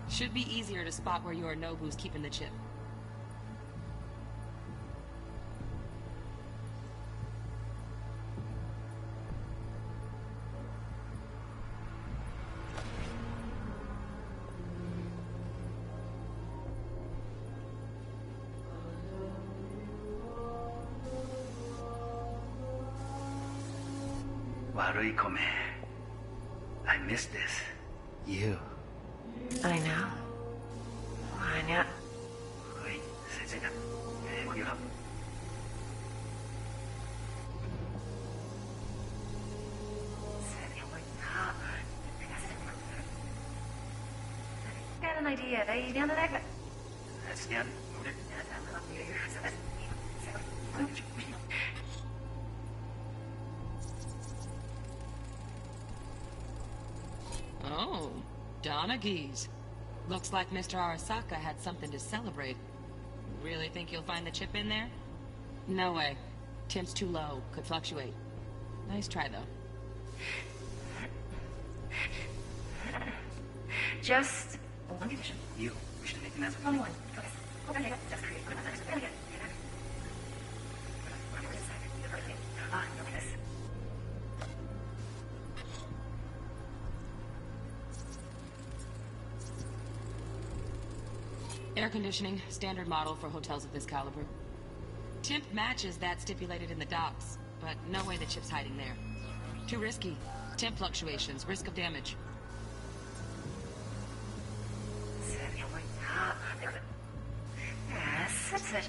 Should be easier to spot where your Nobu's keeping the chip. Warui-kome. I miss this. You. I know. Anya. Wait, sensei-ga. You have... Got an idea. They down the neck. That's the end. Oh, Donaghys. Looks like Mr. Arasaka had something to celebrate. Really think you'll find the chip in there? No way. Temp's too low. Could fluctuate. Nice try, though. Just one condition. You wish to make demands with only one. Okay. Just create good methods. And again. Air conditioning, standard model for hotels of this caliber. Temp matches that stipulated in the docs, but no way the chip's hiding there. Too risky. Temp fluctuations, risk of damage. Yes, that's it.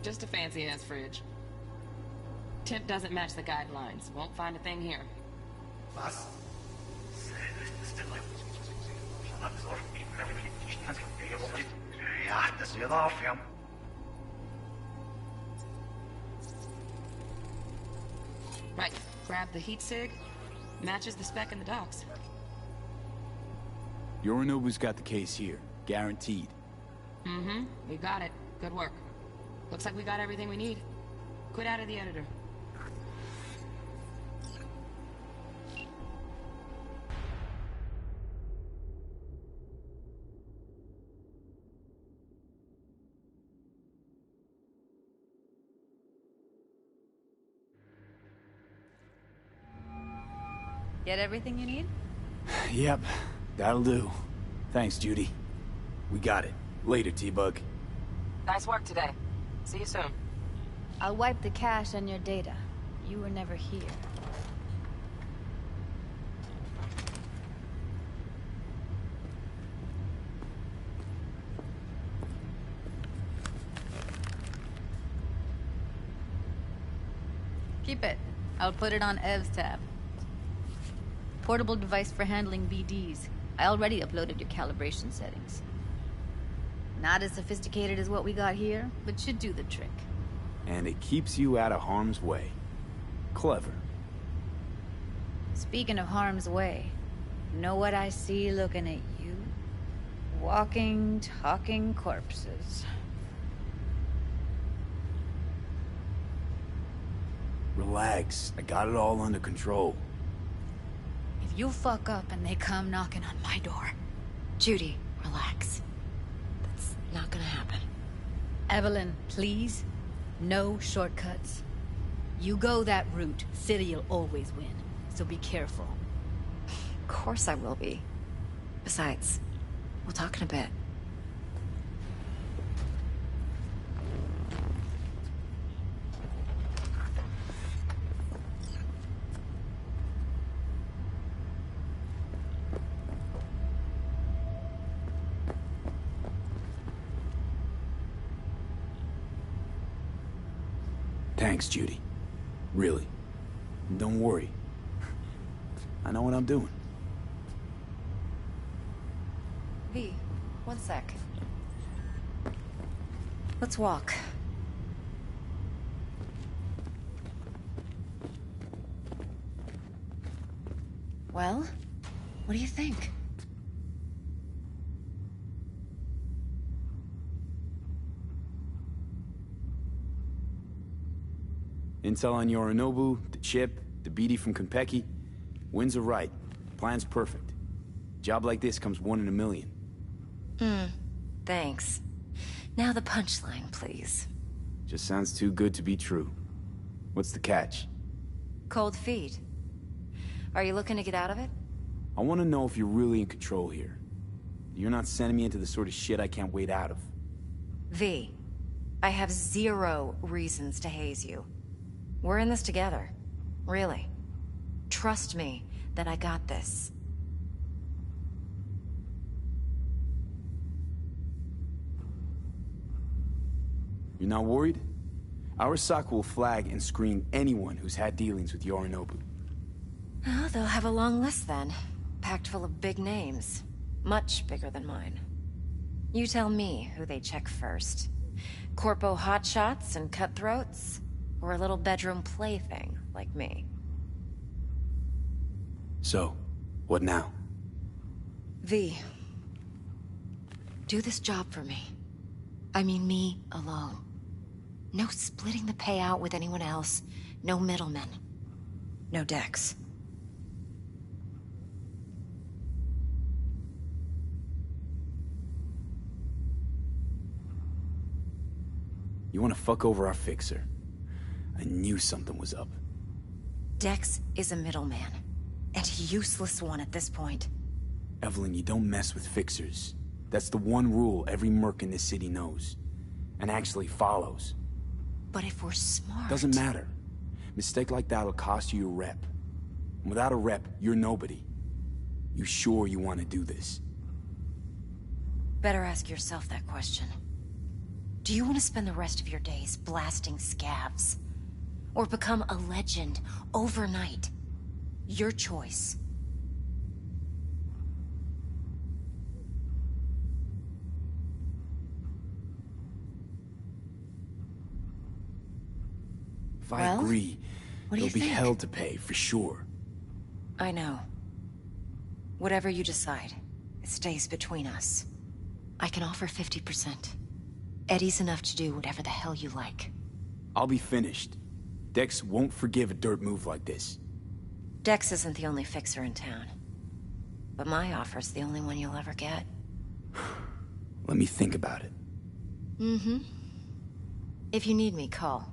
Just a fancy-ass fridge. Temp doesn't match the guidelines. Won't find a thing here. Right. Grab the heat sig. Matches the spec in the docs. Yorinobu's got the case here. Guaranteed. Mm-hmm. We got it. Good work. Looks like we got everything we need. Quit out of the editor. Get everything you need? Yep, that'll do. Thanks, Judy. We got it. Later, T-Bug. Nice work today. See you soon. I'll wipe the cache on your data. You were never here. Keep it. I'll put it on Ev's tab. Portable device for handling BDs. I already uploaded your calibration settings. Not as sophisticated as what we got here, but should do the trick. And it keeps you out of harm's way. Clever. Speaking of harm's way, know what I see looking at you? Walking, talking corpses. Relax. I got it all under control. If you fuck up and they come knocking on my door... Judy, relax. That's not gonna happen. Evelyn, please. No shortcuts. You go that route, City'll always win. So be careful. Of course I will be. Besides, we'll talk in a bit. Thanks, Judy. Really. Don't worry. I know what I'm doing. V, one sec. Let's walk. Well, what do you think? Intel on Yorinobu, the chip, the BD from Konpeki. Winds are right. Plan's perfect. Job like this comes 1 in a million. Thanks. Now the punchline, please. Just sounds too good to be true. What's the catch? Cold feet. Are you looking to get out of it? I want to know if you're really in control here. You're not sending me into the sort of shit I can't wait out of. V, I have 0 reasons to haze you. We're in this together. Really. Trust me that I got this. You're not worried? Arasaka will flag and screen anyone who's had dealings with Yorinobu. Oh, they'll have a long list then. Packed full of big names. Much bigger than mine. You tell me who they check first. Corpo hotshots and cutthroats? Or a little bedroom plaything like me? So, what now? V. Do this job for me. I mean me alone. No splitting the payout with anyone else. No middlemen. No Dex. You want to fuck over our fixer? I knew something was up. Dex is a middleman. And a useless one at this point. Evelyn, you don't mess with fixers. That's the one rule every merc in this city knows. And actually follows. But if we're smart... Doesn't matter. Mistake like that'll cost you your rep. And without a rep, you're nobody. You sure you want to do this? Better ask yourself that question. Do you want to spend the rest of your days blasting scavs? Or become a legend overnight? Your choice. If I agree, what do you there'll be think? hell to pay, for sure. I know. Whatever you decide, it stays between us. I can offer 50%. Eddie's enough to do whatever the hell you like. I'll be finished. Dex won't forgive a dirt move like this. Dex isn't the only fixer in town. But my offer's the only one you'll ever get. Let me think about it. Mm-hmm. If you need me, call.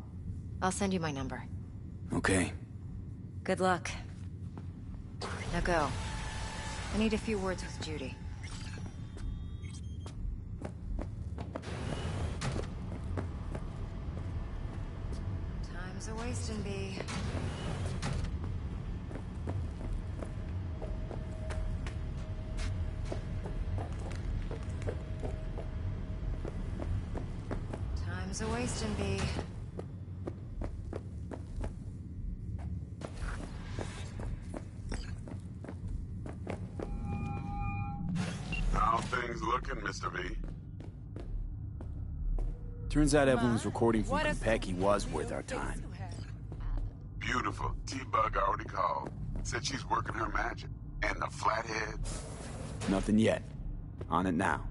I'll send you my number. Okay. Good luck. Now go. I need a few words with Judy. Time's a wasting, B. Time's a wasting, B. How things looking, Mr. V? Turns out Evelyn's recording from Konpeki was worth our time. Beautiful. T-Bug already called. Said she's working her magic. And the flathead? Nothing yet. On it now.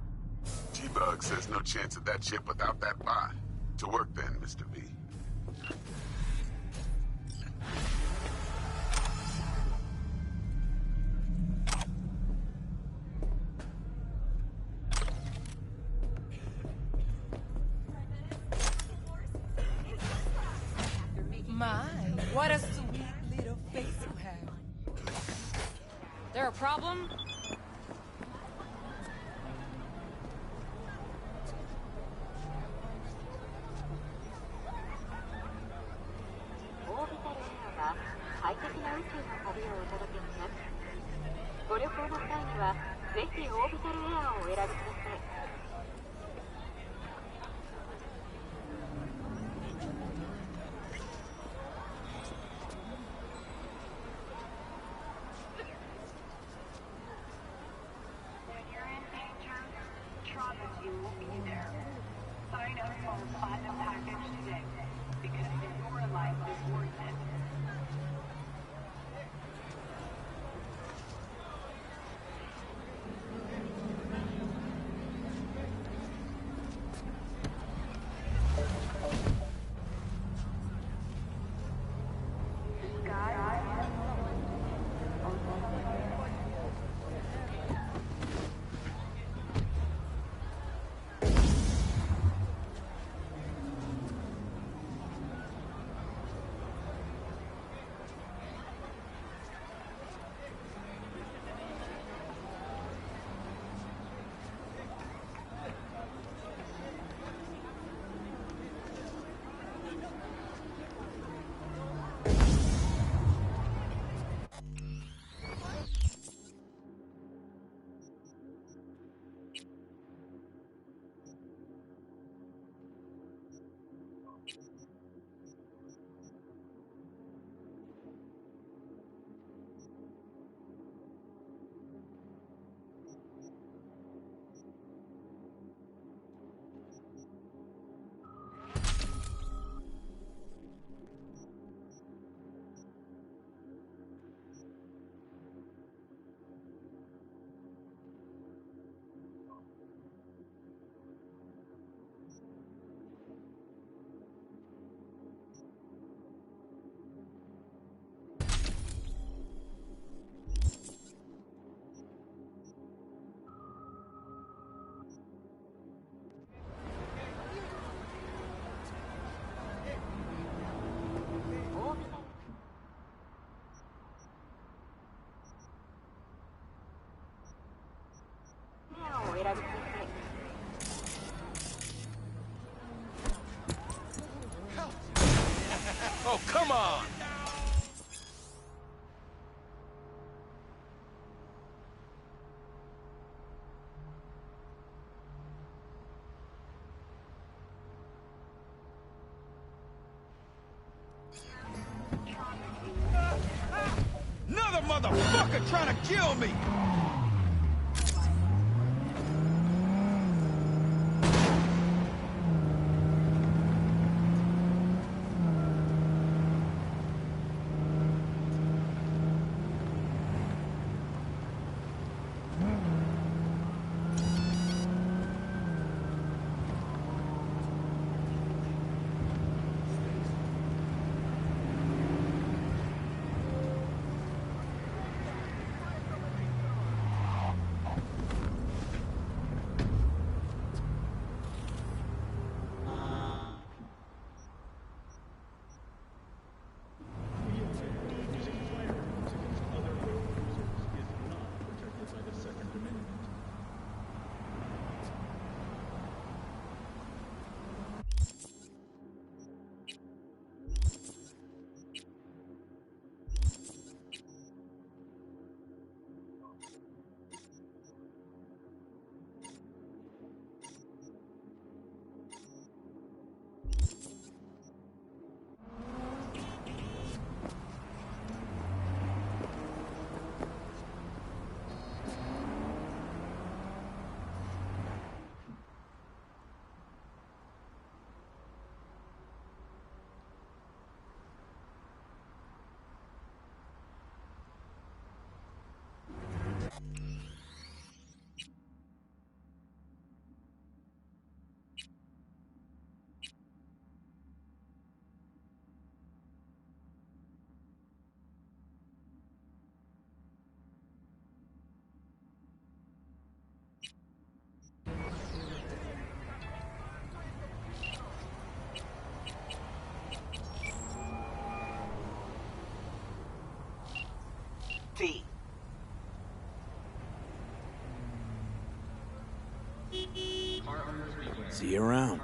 T-Bug says no chance of that chip without that bot. To work then, Mr. V. My, what a sweet little face you have. There a problem? on! Another motherfucker trying to kill me! V. See you around.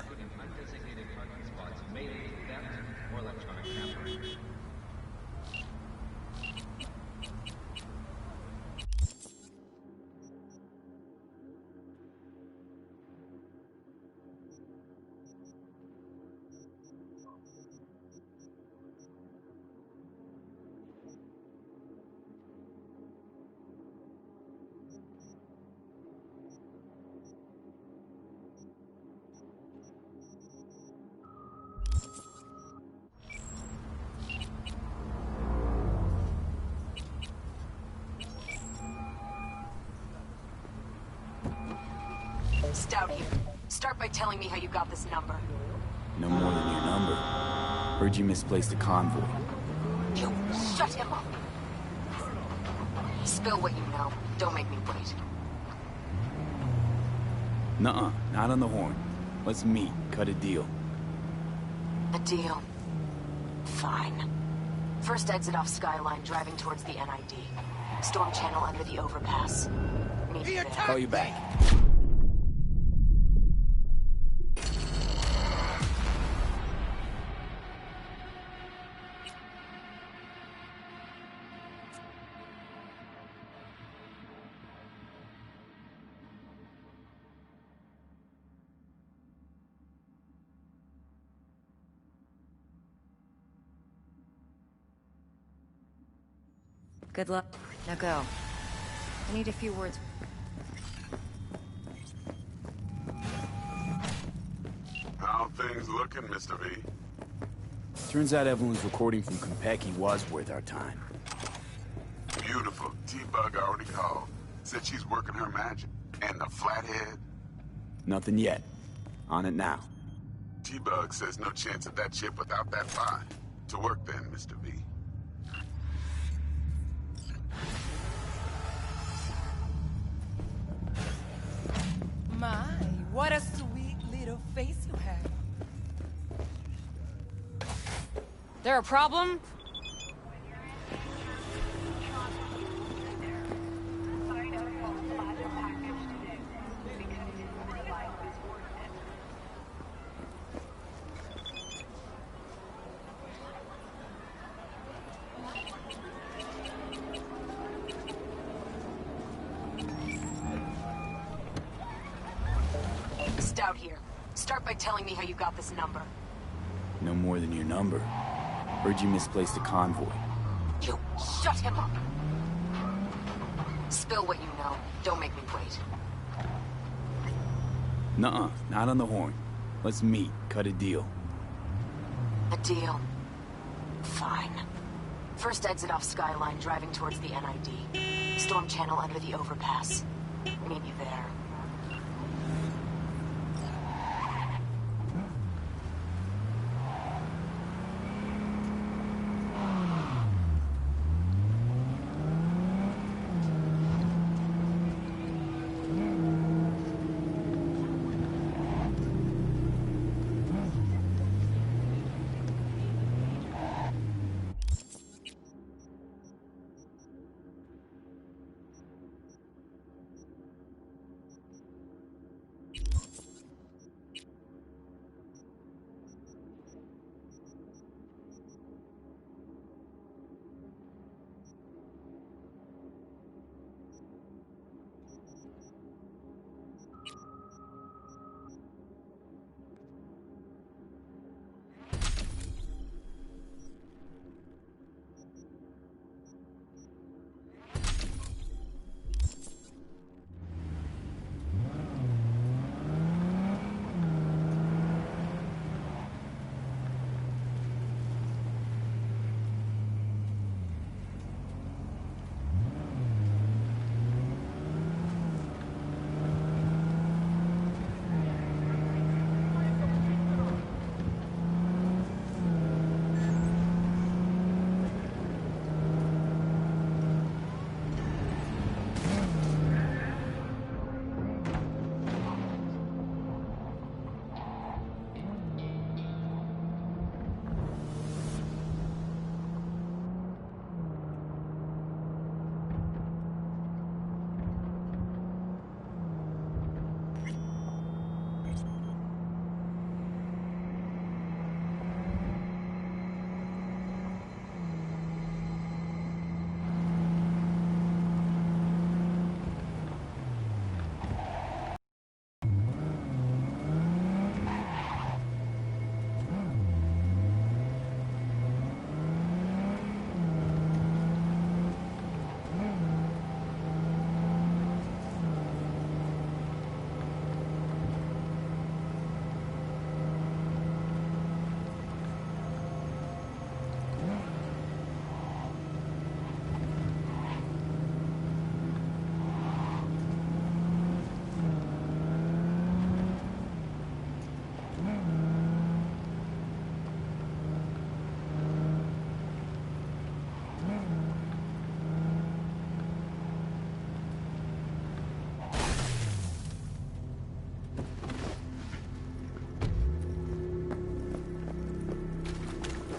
Stout here. Start by telling me how you got this number. No more than your number. Heard you misplaced a convoy. You shut him up. Spill what you know. Don't make me wait. Nuh-uh, not on the horn. Let's meet, cut a deal. A deal. Fine. First exit off Skyline, driving towards the NID. Storm channel under the overpass. Meet me there. Call you back. Good luck. Now go. I need a few words. How things looking, Mr. V? Turns out Evelyn's recording from Konpeki was worth our time. Beautiful. T-Bug already called. Said she's working her magic. And the flathead? Nothing yet. On it now. T-Bug says no chance of that chip without that fine. To work then, Mr. V. My, what a sweet little face you have. There a problem? out here. Start by telling me how you got this number. No more than your number. Heard you misplaced a convoy. You shut him up. Spill what you know. Don't make me wait. Nuh-uh, not on the horn. Let's meet, cut a deal. A deal? Fine. First exit off Skyline, driving towards the NID. Storm channel under the overpass. Meet you there.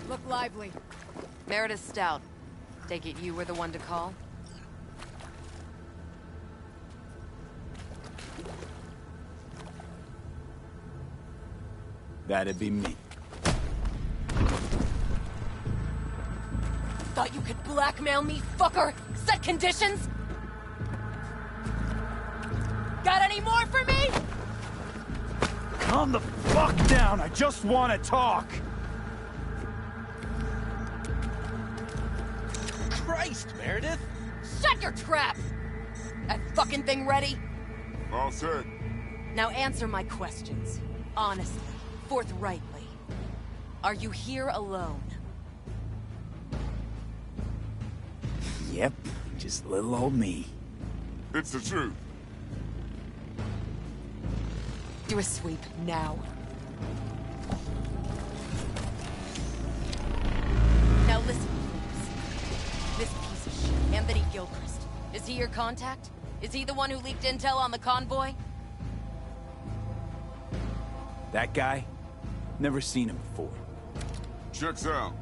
Look lively. Meredith Stout. Take it you were the one to call? That'd be me. Thought you could blackmail me, fucker? Set conditions? Got any more for me? Calm the fuck down, I just want to talk! Christ, Meredith! Shut your trap! That fucking thing ready? All set. Now answer my questions. Honestly, forthrightly. Are you here alone? Yep, just little old me. It's the truth. Do a sweep, now. Now listen, please. This piece of shit, Anthony Gilchrist. Is he your contact? Is he the one who leaked intel on the convoy? That guy? Never seen him before. Checks out.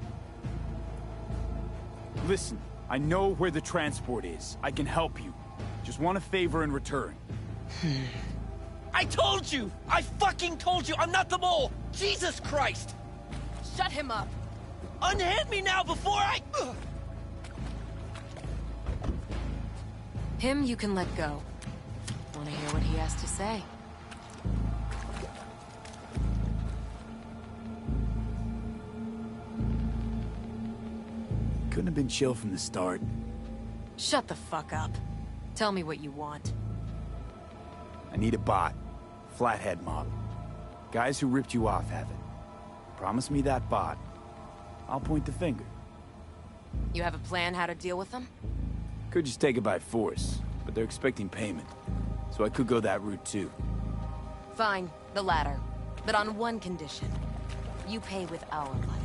Listen, I know where the transport is. I can help you. Just want a favor in return. I told you! I fucking told you! I'm not the mole! Jesus Christ! Shut him up! Unhand me now before I... Him you can let go. Wanna hear what he has to say? Couldn't have been chill from the start. Shut the fuck up. Tell me what you want. I need a bot. Flathead model. Guys who ripped you off have it. Promise me that bot. I'll point the finger. You have a plan how to deal with them? Could just take it by force, but they're expecting payment. So I could go that route too. Fine, the latter. But on one condition. You pay with our money.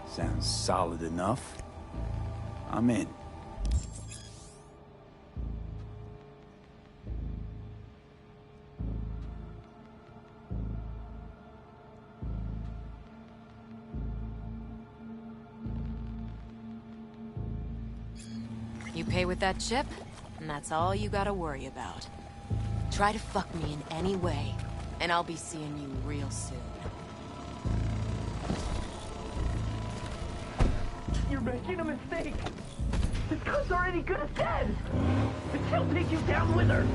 Sounds solid enough. I'm in. You pay with that chip, and that's all you gotta worry about. Try to fuck me in any way, and I'll be seeing you real soon. You're making a mistake. This gun's already good as dead. And she'll take you down with her.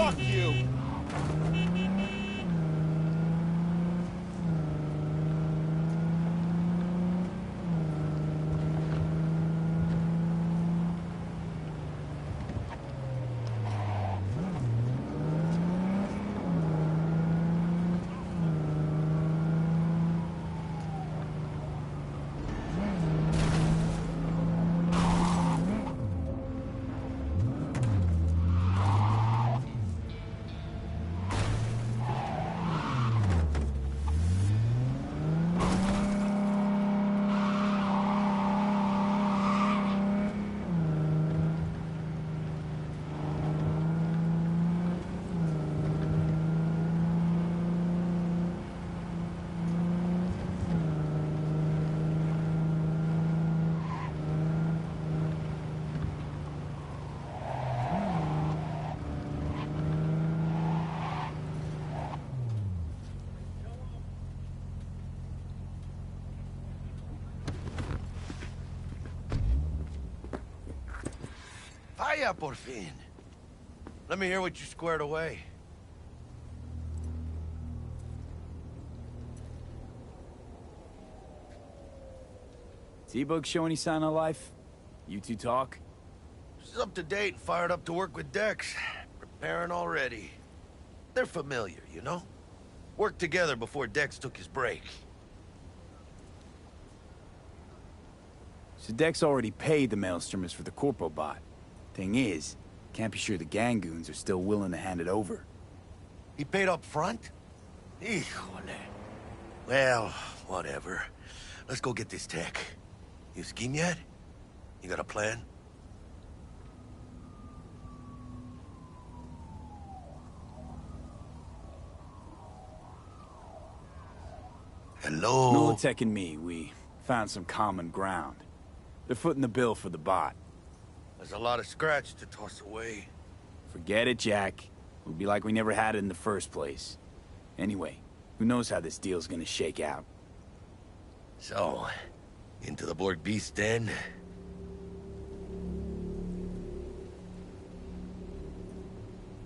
Fuck you! Vaya, por fin. Let me hear what you squared away. T-Bug show any sign of life? You two talk? She's up to date, fired up to work with Dex. Preparing already. They're familiar, you know? Worked together before Dex took his break. So Dex already paid the Maelstromers for the Corpo bot. Thing is, can't be sure the Gangoons are still willing to hand it over. He paid up front? Híjole. Well, whatever. Let's go get this tech. You scheme yet? You got a plan? Hello? Militech and me, we found some common ground. They're footing the bill for the bot. There's a lot of scratch to toss away. Forget it, Jack. It'll be like we never had it in the first place. Anyway, who knows how this deal's gonna shake out. So, into the Borg Beast Den?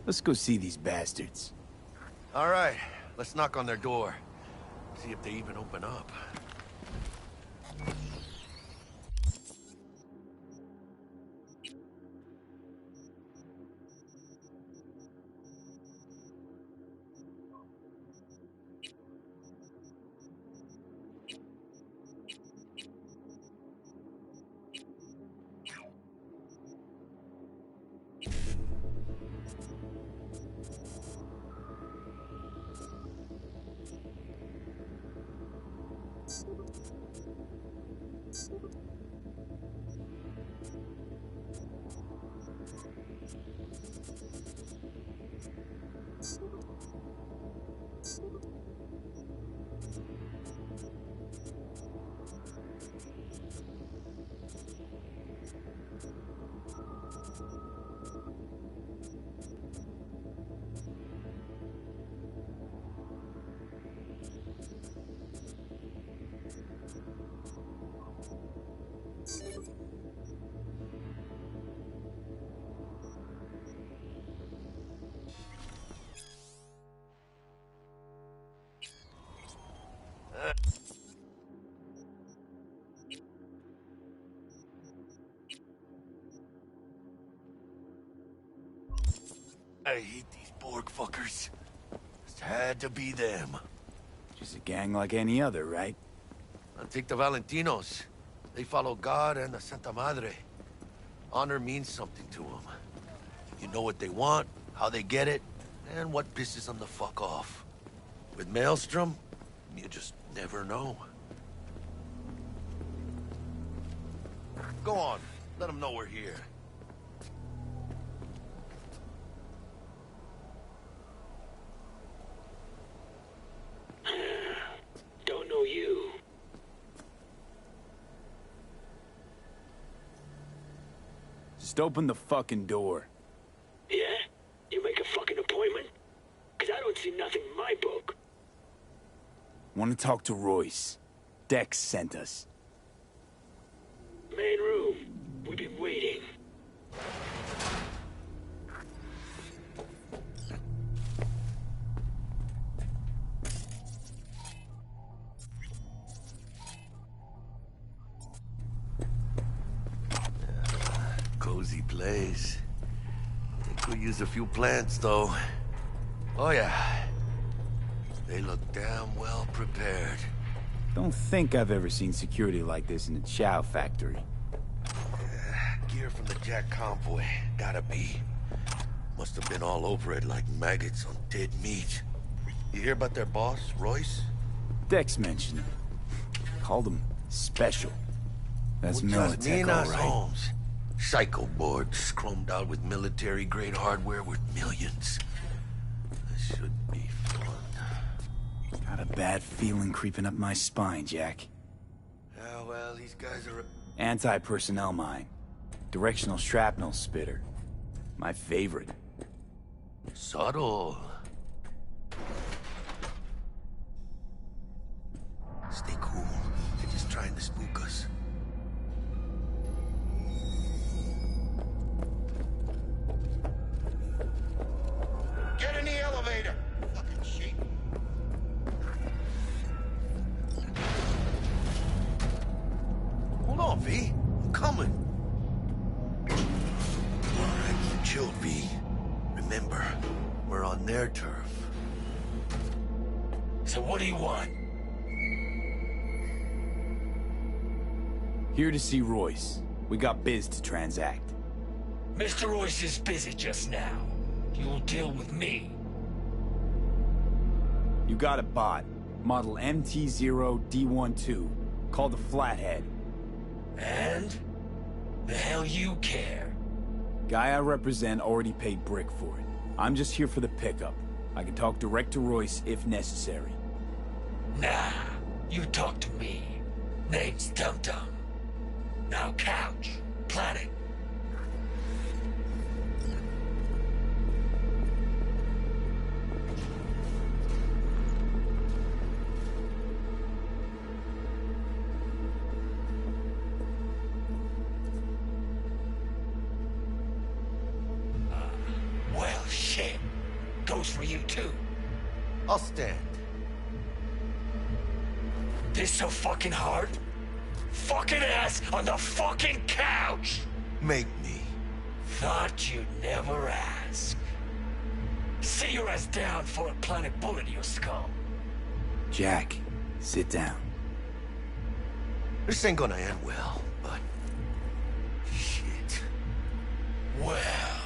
Let's go see these bastards. All right, let's knock on their door. See if they even open up. I hate these Borg fuckers. Just had to be them. Just a gang like any other, right? I'll take the Valentinos. They follow God and the Santa Madre. Honor means something to them. You know what they want, how they get it, and what pisses them the fuck off. With Maelstrom, you just never know. Go on, let them know we're here. Don't know you. Just open the fucking door. Yeah? You make a fucking appointment? 'Cause I don't see nothing in my book. Want to talk to Royce. Dex sent us. Main room. We've been waiting. Cozy place. They could use a few plants, though. Oh, yeah. They look damn well prepared. Don't think I've ever seen security like this in a chow factory. Gear from the Jack convoy. Gotta be. Must have been all over it like maggots on dead meat. You hear about their boss, Royce? Dex mentioned him. Called him special. That's Militech, all right. Holmes. Psycho board chromed out with military-grade hardware worth millions. This should be fun. Got a bad feeling creeping up my spine, Jack. Yeah, well, these guys are... Anti-personnel mine. Directional shrapnel spitter. My favorite. Subtle. Stay cool. They're just trying to spook us. Get in the elevator! Fucking sheep. Hold on, V. I'm coming. All right, keep chilled, V. Remember, we're on their turf. So what do you want? Here to see Royce. We got biz to transact. Mr. Royce is busy just now. You'll deal with me. You got a bot. Model MT0D12. Called the Flathead. And? The hell you care? Guy I represent already paid Brick for it. I'm just here for the pickup. I can talk direct to Royce if necessary. Nah, you talk to me. Name's Dum Dum. Now couch. Planet. Well, shit. you too. I'll stand. This so fucking hard? Fucking ass on the fucking couch! Make me. Thought you'd never ask. Sit your ass down for a planet bullet in your skull. Jack, sit down. This ain't gonna end well, but... shit. Well,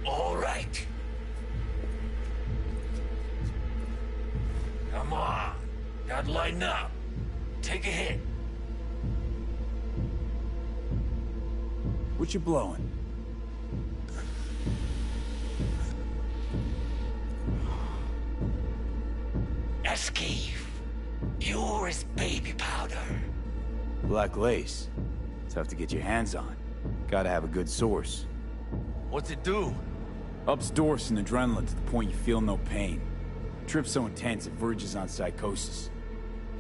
all right. Come on. Gotta lighten up. Take a hit. What you blowing? Esquive. Pure as baby powder. Black lace. Tough to get your hands on. Gotta have a good source. What's it do? Ups Dorse and adrenaline to the point you feel no pain. Trip's so intense it verges on psychosis.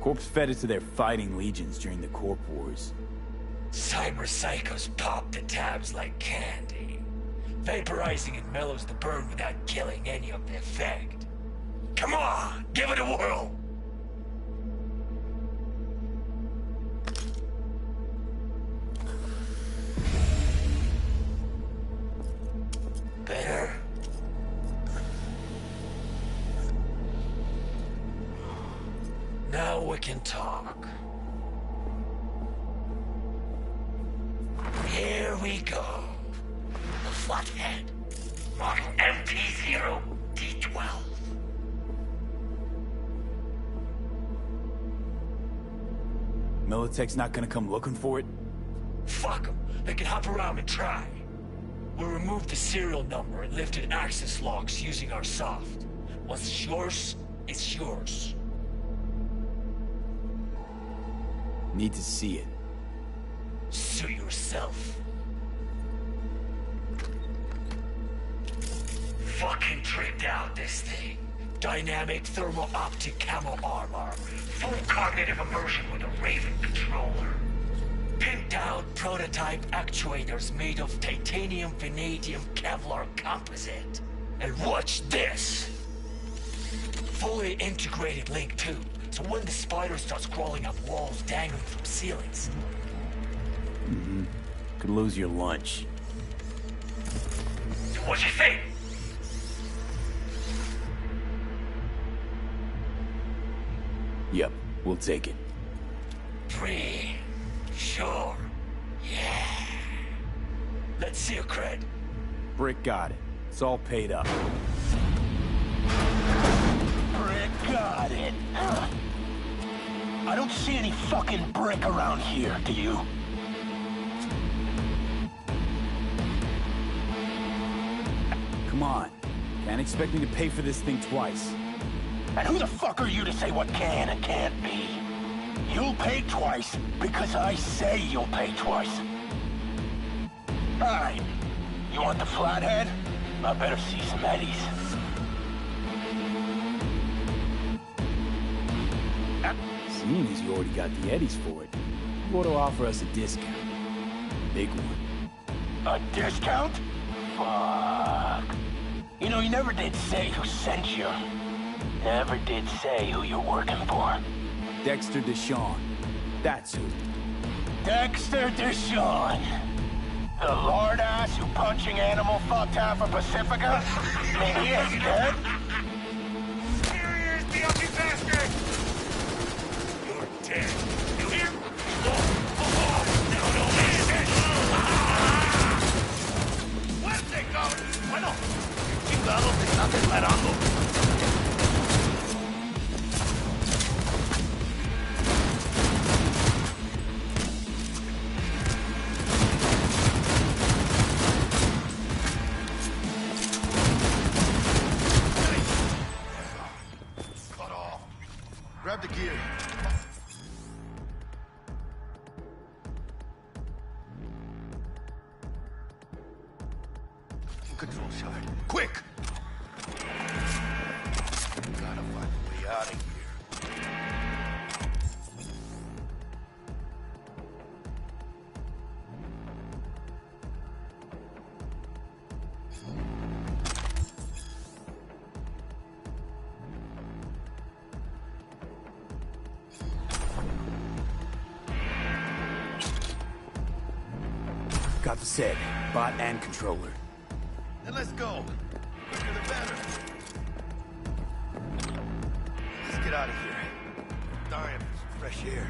Corps fed it to their fighting legions during the Corp Wars. Cyber psychos pop the tabs like candy. Vaporizing it mellows the burn without killing any of the effect. Come on, give it a whirl! Better? Now we can talk. Here we go. The Flathead. Model MP0-D12. Militech's not gonna come looking for it? Fuck them. They can hop around and try. We'll remove the serial number and lifted access logs using our soft. What's yours is yours. Need to see it. Suit yourself. Fucking tricked out this thing. Dynamic thermal optic camo armor. Full cognitive immersion with a Raven controller. Pimped out prototype actuators made of titanium vanadium Kevlar composite. And watch this! Fully integrated link too, so when the spider starts crawling up walls dangling from ceilings. Mm-hmm. Could lose your lunch. So what you think? Yep, we'll take it. Free. Sure. Yeah. Let's see your cred. Brick got it. It's all paid up. Brick got it. I don't see any fucking brick around here, do you? Come on. Can't expect me to pay for this thing twice. And who the fuck are you to say what can and can't be? You'll pay twice because I say you'll pay twice. Fine. You want the Flathead? I better see some eddies. Seeing as you already got the eddies for it, you ought to offer us a discount. Big one. A discount? Fuck. You know, you never did say who sent you. Never did say who you're working for. Dexter Deshawn. That's who. Dexter Deshawn. The lard ass who punching animal fucked half of Pacifica? I mean, he is dead. Here he is, the ugly bastard! You're dead. You hear? ¡Fuerte, cabrón! Bueno, chingados te estás esperando. Grab the gear. Control shard. Quick! Gotta find a way out of here. Got the set, bot and controller. Then let's go. Quicker the better. Let's get out of here. Dying for some fresh air.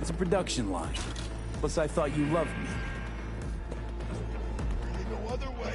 It's a production line. Plus, I thought you loved me. Really no other way.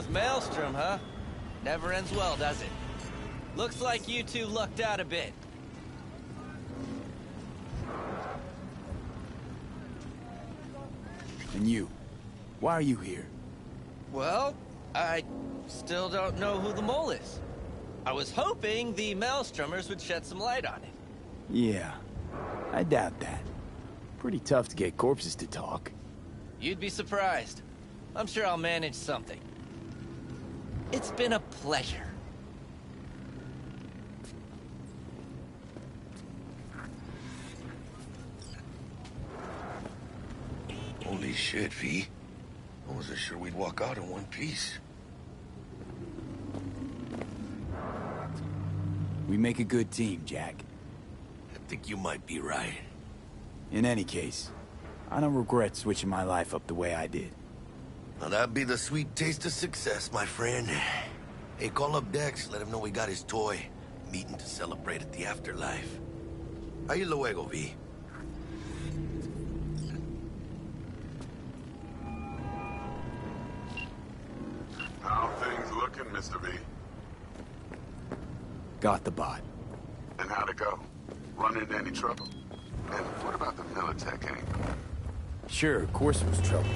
as Maelstrom, huh? Never ends well, does it? Looks like you two lucked out a bit. And you? Why are you here? Well, I still don't know who the mole is. I was hoping the Maelstromers would shed some light on it. Yeah, I doubt that. Pretty tough to get corpses to talk. You'd be surprised. I'm sure I'll manage something. It's been a pleasure. Holy shit, V. I wasn't sure we'd walk out in one piece. We make a good team, Jack. I think you might be right. In any case, I don't regret switching my life up the way I did. Now that'd be the sweet taste of success, my friend. Hey, call up Dex, let him know we got his toy. Meeting to celebrate at the afterlife. Ahí luego, V. How things looking, Mr. V? Got the bot. And how'd it go? Run into any trouble? And what about the Militech angle? Sure, of course it was trouble.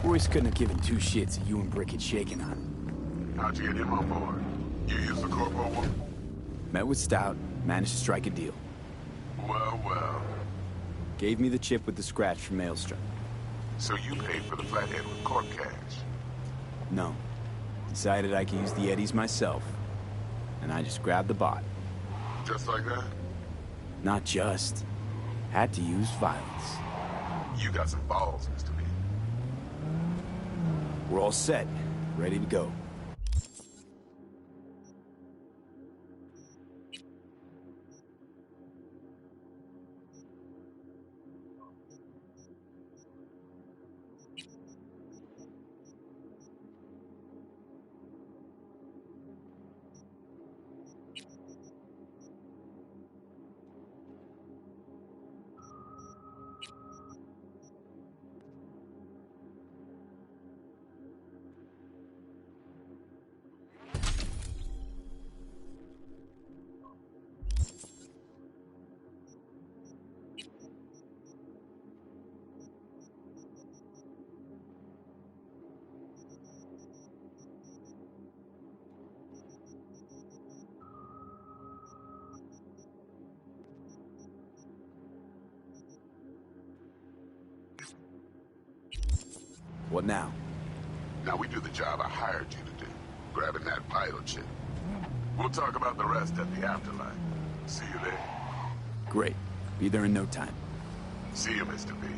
Royce couldn't have given two shits that you and Brick had shaken on. How'd you get him on board? You used the corpo one? Met with Stout, managed to strike a deal. Well, well. Gave me the chip with the scratch from Maelstrom. So you paid for the flathead with corp cash? No. Decided I could use the Eddies myself. And I just grabbed the bot. Just like that? Not just. Had to use violence. You got some balls, Mr. V. We're all set. Ready to go. What now? Now we do the job I hired you to do, grabbing that pilot chip. We'll talk about the rest at the afterlife. See you there. Great. Be there in no time. See you, Mr. V.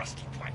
rusty pipe.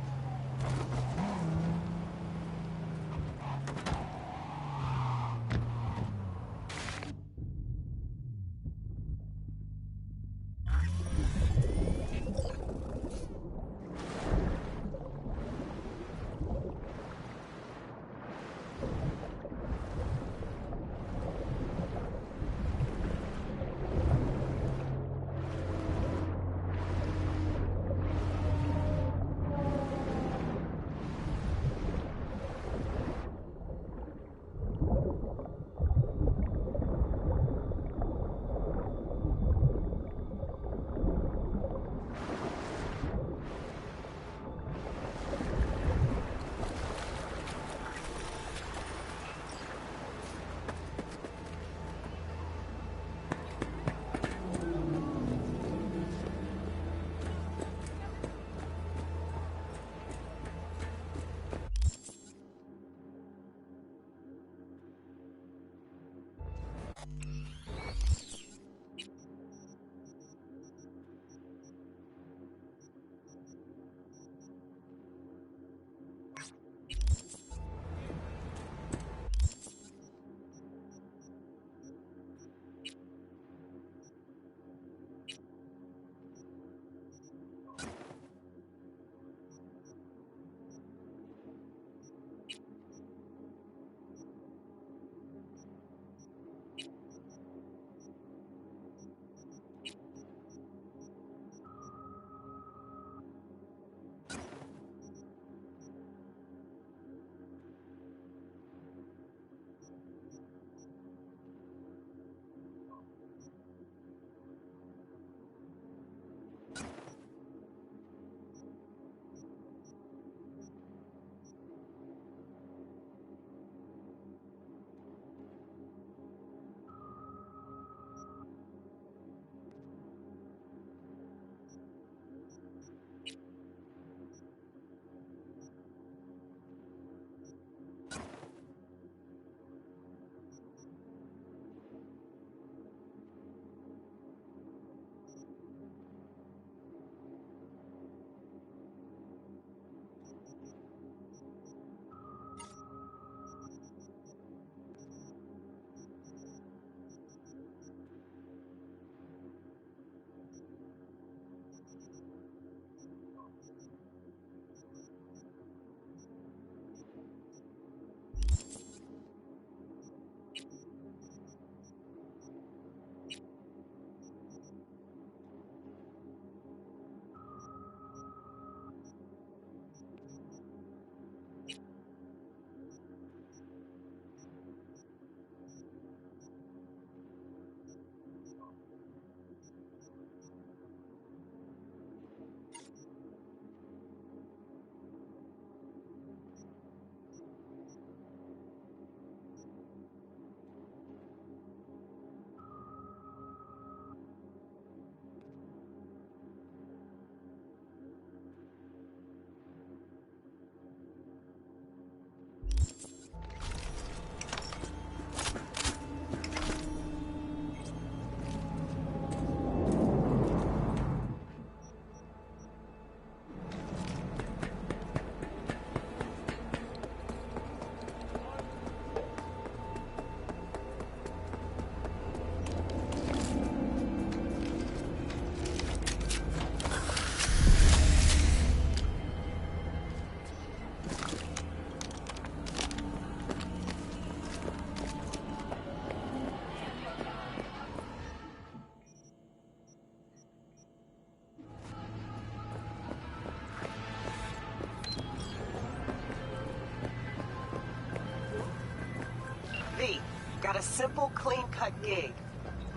Got a simple, clean-cut gig.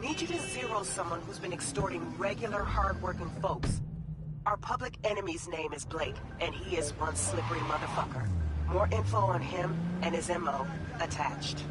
Need you to zero someone who's been extorting regular, hard-working folks. Our public enemy's name is Blake, and he is one slippery motherfucker. More info on him and his MO attached.